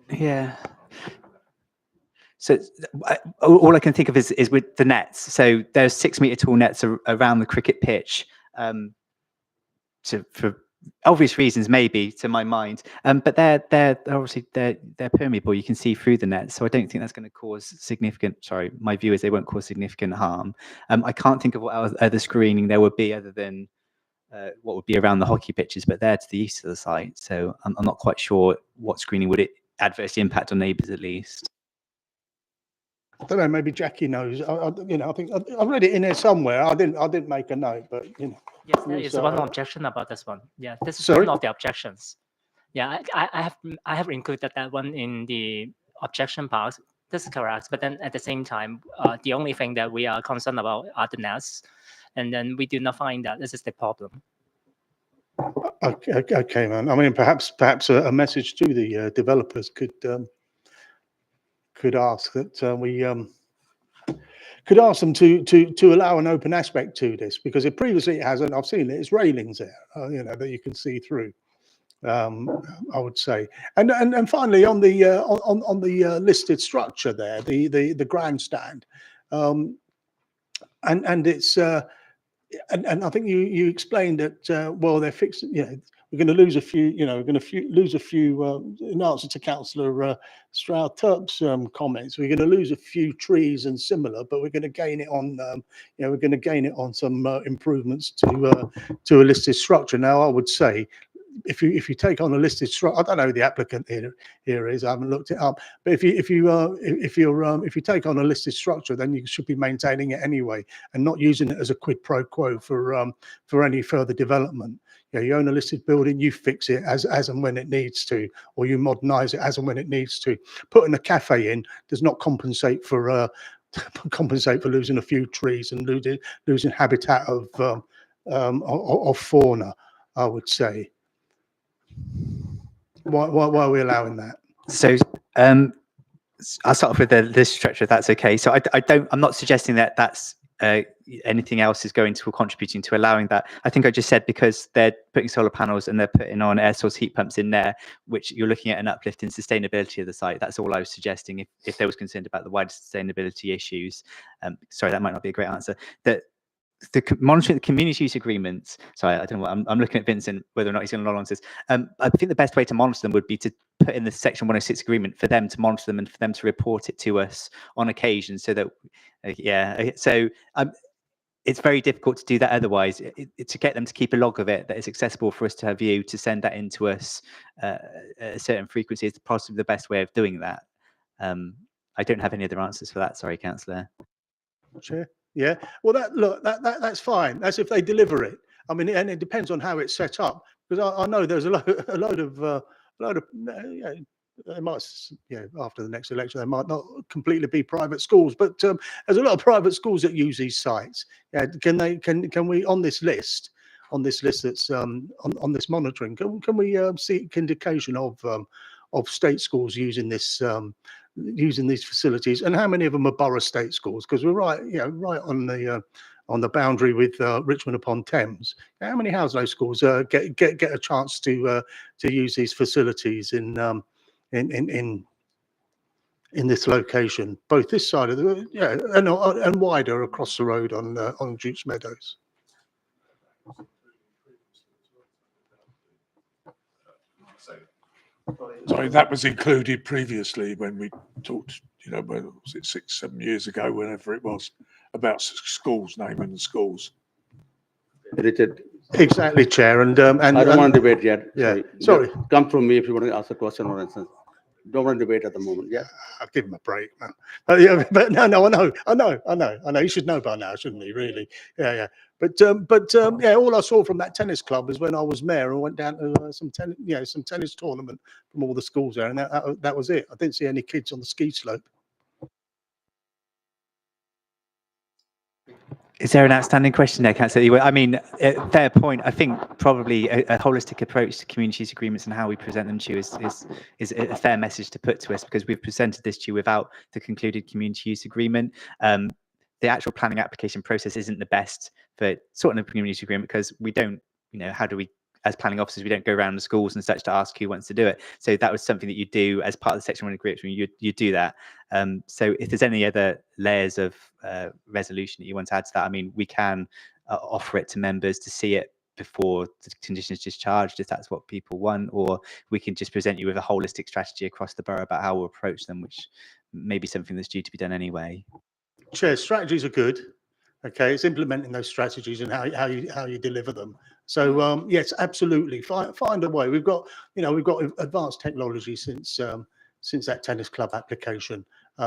Yeah. So all I can think of is with the nets. So there's 6 metre tall nets around the cricket pitch for obvious reasons, maybe to my mind, but they're obviously they're permeable. You can see through the net, so I don't think that's going to cause significant. Sorry, my view is they won't cause significant harm. I can't think of what other screening there would be other than what would be around the hockey pitches, but they're to the east of the site, so I'm not quite sure what screening would it adversely impact on neighbours at least. I don't know. Maybe Jackie knows. I think I read it in there somewhere. I didn't make a note, but Yes, there is so, one objection about this one. Yeah, this is Sorry? one of the objections. Yeah, I have included that one in the objection part. This is correct. But then at the same time, the only thing that we are concerned about are the nests, and then we do not find that this is the problem. Okay, man. I mean, perhaps a message to the developers could ask that we could ask them to allow an open aspect to this, because it previously it hasn't. I've seen it. It's railings there, that you can see through. I would say, and finally on the listed structure there, the grandstand, and it's. And I think you explained that well, they're fixed. We're going to lose a few. We're going to lose a few. In answer to Councillor Stroud-Turp's comments, we're going to lose a few trees and similar, but we're going to gain it on. We're going to gain it on some improvements to a listed structure. Now, I would say, if you take on a listed structure, I don't know who the applicant here is. I haven't looked it up. But if you take on a listed structure, then you should be maintaining it anyway, and not using it as a quid pro quo for any further development. You own a listed building, you fix it as and when it needs to, or you modernise it as and when it needs to. Putting a cafe in does not compensate for losing a few trees and losing habitat of fauna, I would say. Why are we allowing that? So I'll start off with the structure, if that's okay. So I'm not suggesting that that's anything else is going to or contributing to allowing that. I think I just said because they're putting solar panels and they're putting on air source heat pumps in there, which you're looking at an uplift in sustainability of the site. That's all I was suggesting. If there was concerned about the wider sustainability issues, sorry, that might not be a great answer. That the monitoring the community use agreements. Sorry, I don't know. I'm looking at Vincent whether or not he's going to nod on this. I think the best way to monitor them would be to put in the Section 106 agreement for them to monitor them and for them to report it to us on occasion. So that, it's very difficult to do that otherwise. To get them to keep a log of it that is accessible for us to have view, to send that into us at a certain frequency is possibly the best way of doing that. I don't have any other answers for that. Sorry, Councillor. Sure. Yeah. Well, that's fine. That's if they deliver it. I mean, and it depends on how it's set up, because I know there's a load of they might, after the next election, they might not completely be private schools, but there's a lot of private schools that use these sites. Yeah, can we on this list that's on this monitoring, can we seek indication of state schools using this using these facilities, and how many of them are borough state schools? Because we're right on the boundary with Richmond upon Thames. How many Hounslow schools get a chance to use these facilities in this location, both this side of the and wider across the road on Duke's Meadows? Sorry, that was included previously when we talked, when was it 6-7 years ago, whenever it was, about schools, naming the schools. Richard. Exactly, Chair, and I don't want to debate yet. Yeah, sorry. Come from me if you want to ask a question, or instance. Don't want to debate at the moment. Yeah, I'll give him a break, man. But no, I know. He should know by now, shouldn't he? Really? Yeah. But all I saw from that tennis club is when I was mayor and went down to some tennis tournament from all the schools there, and that was it. I didn't see any kids on the ski slope. Is there an outstanding question there, Councillor? I mean, fair point. I think probably a holistic approach to community use agreements and how we present them to you is a fair message to put to us, because we've presented this to you without the concluded community use agreement. The actual planning application process isn't the best for sorting a community use agreement, because we don't, how do we, as planning officers, we don't go around the schools and such to ask who wants to do it. So that was something that you do as part of the Section 1 agreement. You do that. So if there's any other layers of resolution that you want to add to that, I mean, we can offer it to members to see it before the condition is discharged, if that's what people want, or we can just present you with a holistic strategy across the borough about how we'll approach them, which may be something that's due to be done anyway. Chair, strategies are good. Okay, it's implementing those strategies and how you deliver them. So yes, absolutely, find a way. We've got advanced technology since that tennis club application.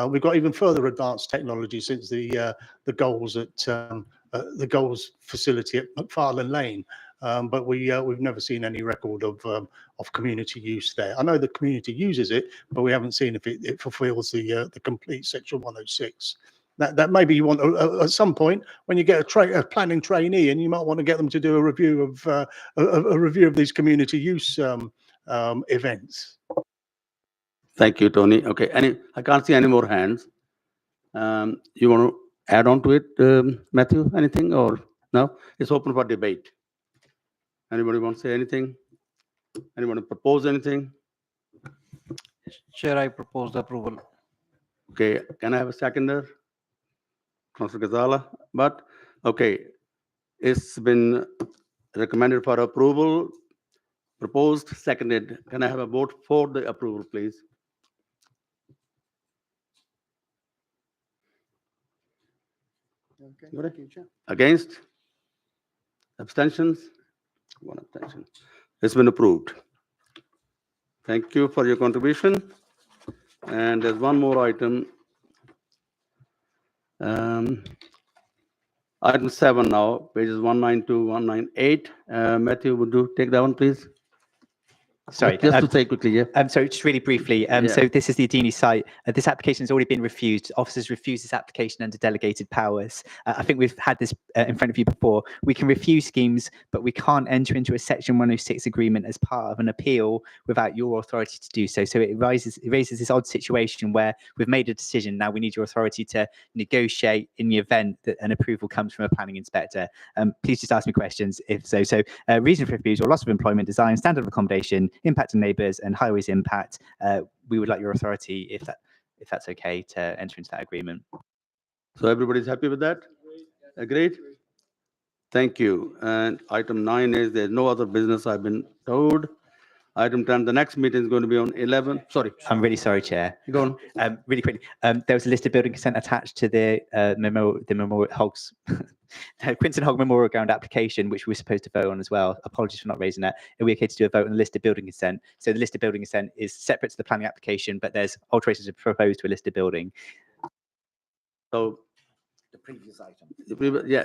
We've got even further advanced technology since the goals at the goals facility at McFarlane Lane. But we've never seen any record of community use there. I know the community uses it, but we haven't seen if it fulfills the complete Section 106. That maybe you want at some point when you get a planning trainee, and you might want to get them to do a review of these community use events. Thank you, Tony. Okay, I can't see any more hands. You want to add on to it, Matthew? Anything or no? It's open for debate. Anybody want to say anything? Anyone propose anything? Chair, I propose the approval. Okay, can I have a seconder? Councillor Ghazala, but okay, it's been recommended for approval, proposed, seconded. Can I have a vote for the approval, please? Against? Abstentions? One abstention. It's been approved. Thank you for your contribution. And there's one more item. Item 7 now, pages 192, 198. Matthew, would you take that one, please? Sorry, Just to say quickly, yeah. So just really briefly, so this is the Adini site. This application has already been refused. Officers refused this application under delegated powers. I think we've had this in front of you before. We can refuse schemes, but we can't enter into a Section 106 agreement as part of an appeal without your authority to do so. So it raises this odd situation where we've made a decision. Now we need your authority to negotiate in the event that an approval comes from a planning inspector. Please just ask me questions if so. So reason for refusal: loss of employment, design, standard of accommodation, impact on neighbours, and highways impact. We would like your authority, if that's okay, to enter into that agreement. So everybody's happy with that? Agreed? Thank you. And item 9 is there's no other business, I've been told. Item 10, the next meeting is going to be on 11. Sorry. I'm really sorry, Chair. Go on. Really quickly, there was a listed building consent attached to the Memorial Hogs, Quinton Hogg Memorial Ground application, which we were supposed to vote on as well. Apologies for not raising that. Are we okay to do a vote on the listed building consent? So the listed building consent is separate to the planning application, but there's alterations proposed to a listed building. So the previous item. Yeah,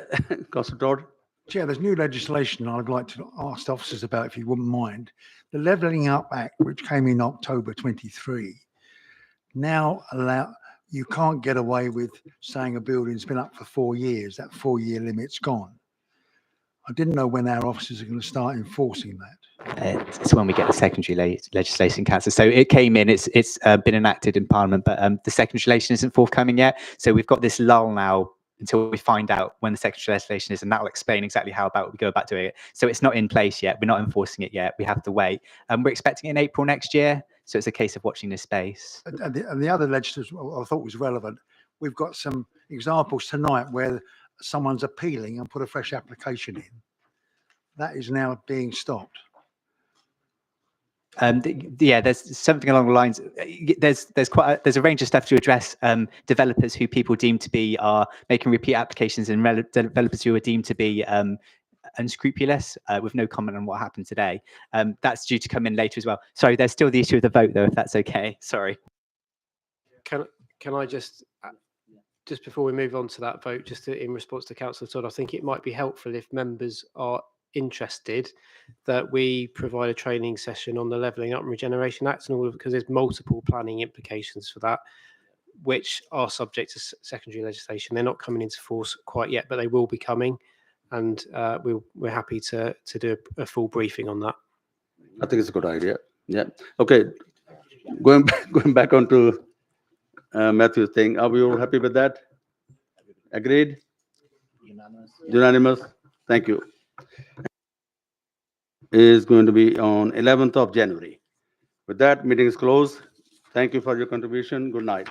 Councillor Todd. Chair, there's new legislation I'd like to ask officers about, if you wouldn't mind. The Levelling Up Act, which came in October 23, now you can't get away with saying a building's been up for 4 years. That 4-year limit's gone. I didn't know when our officers are going to start enforcing that. It's when we get the secondary legislation, Councillor. So it came in, it's been enacted in Parliament, but the secondary legislation isn't forthcoming yet. So we've got this lull now until we find out when the secondary legislation is, and that will explain exactly how we go about doing it. So it's not in place yet. We're not enforcing it yet. We have to wait. We're expecting it in April next year. So it's a case of watching this space. And the other legislation I thought was relevant, we've got some examples tonight where someone's appealing and put a fresh application in. That is now being stopped. Yeah, there's something along the lines. There's a range of stuff to address developers who people deem to be are making repeat applications, and developers who are deemed to be unscrupulous. With no comment on what happened today. That's due to come in later as well. Sorry, there's still the issue of the vote though, if that's okay. Sorry. Can I just before we move on to that vote, in response to Councillor Todd, I think it might be helpful if members are interested that we provide a training session on the Levelling Up and Regeneration Act and all of, because there's multiple planning implications for that, which are subject to secondary legislation. They're not coming into force quite yet, but they will be coming, and we're happy to do a full briefing on that. I think it's a good idea. Yeah. Okay. Going back onto Matthew's thing. Are we all happy with that? Agreed? Unanimous. Thank you. Is going to be on 11th of January. With that, meeting is closed. Thank you for your contribution. Good night.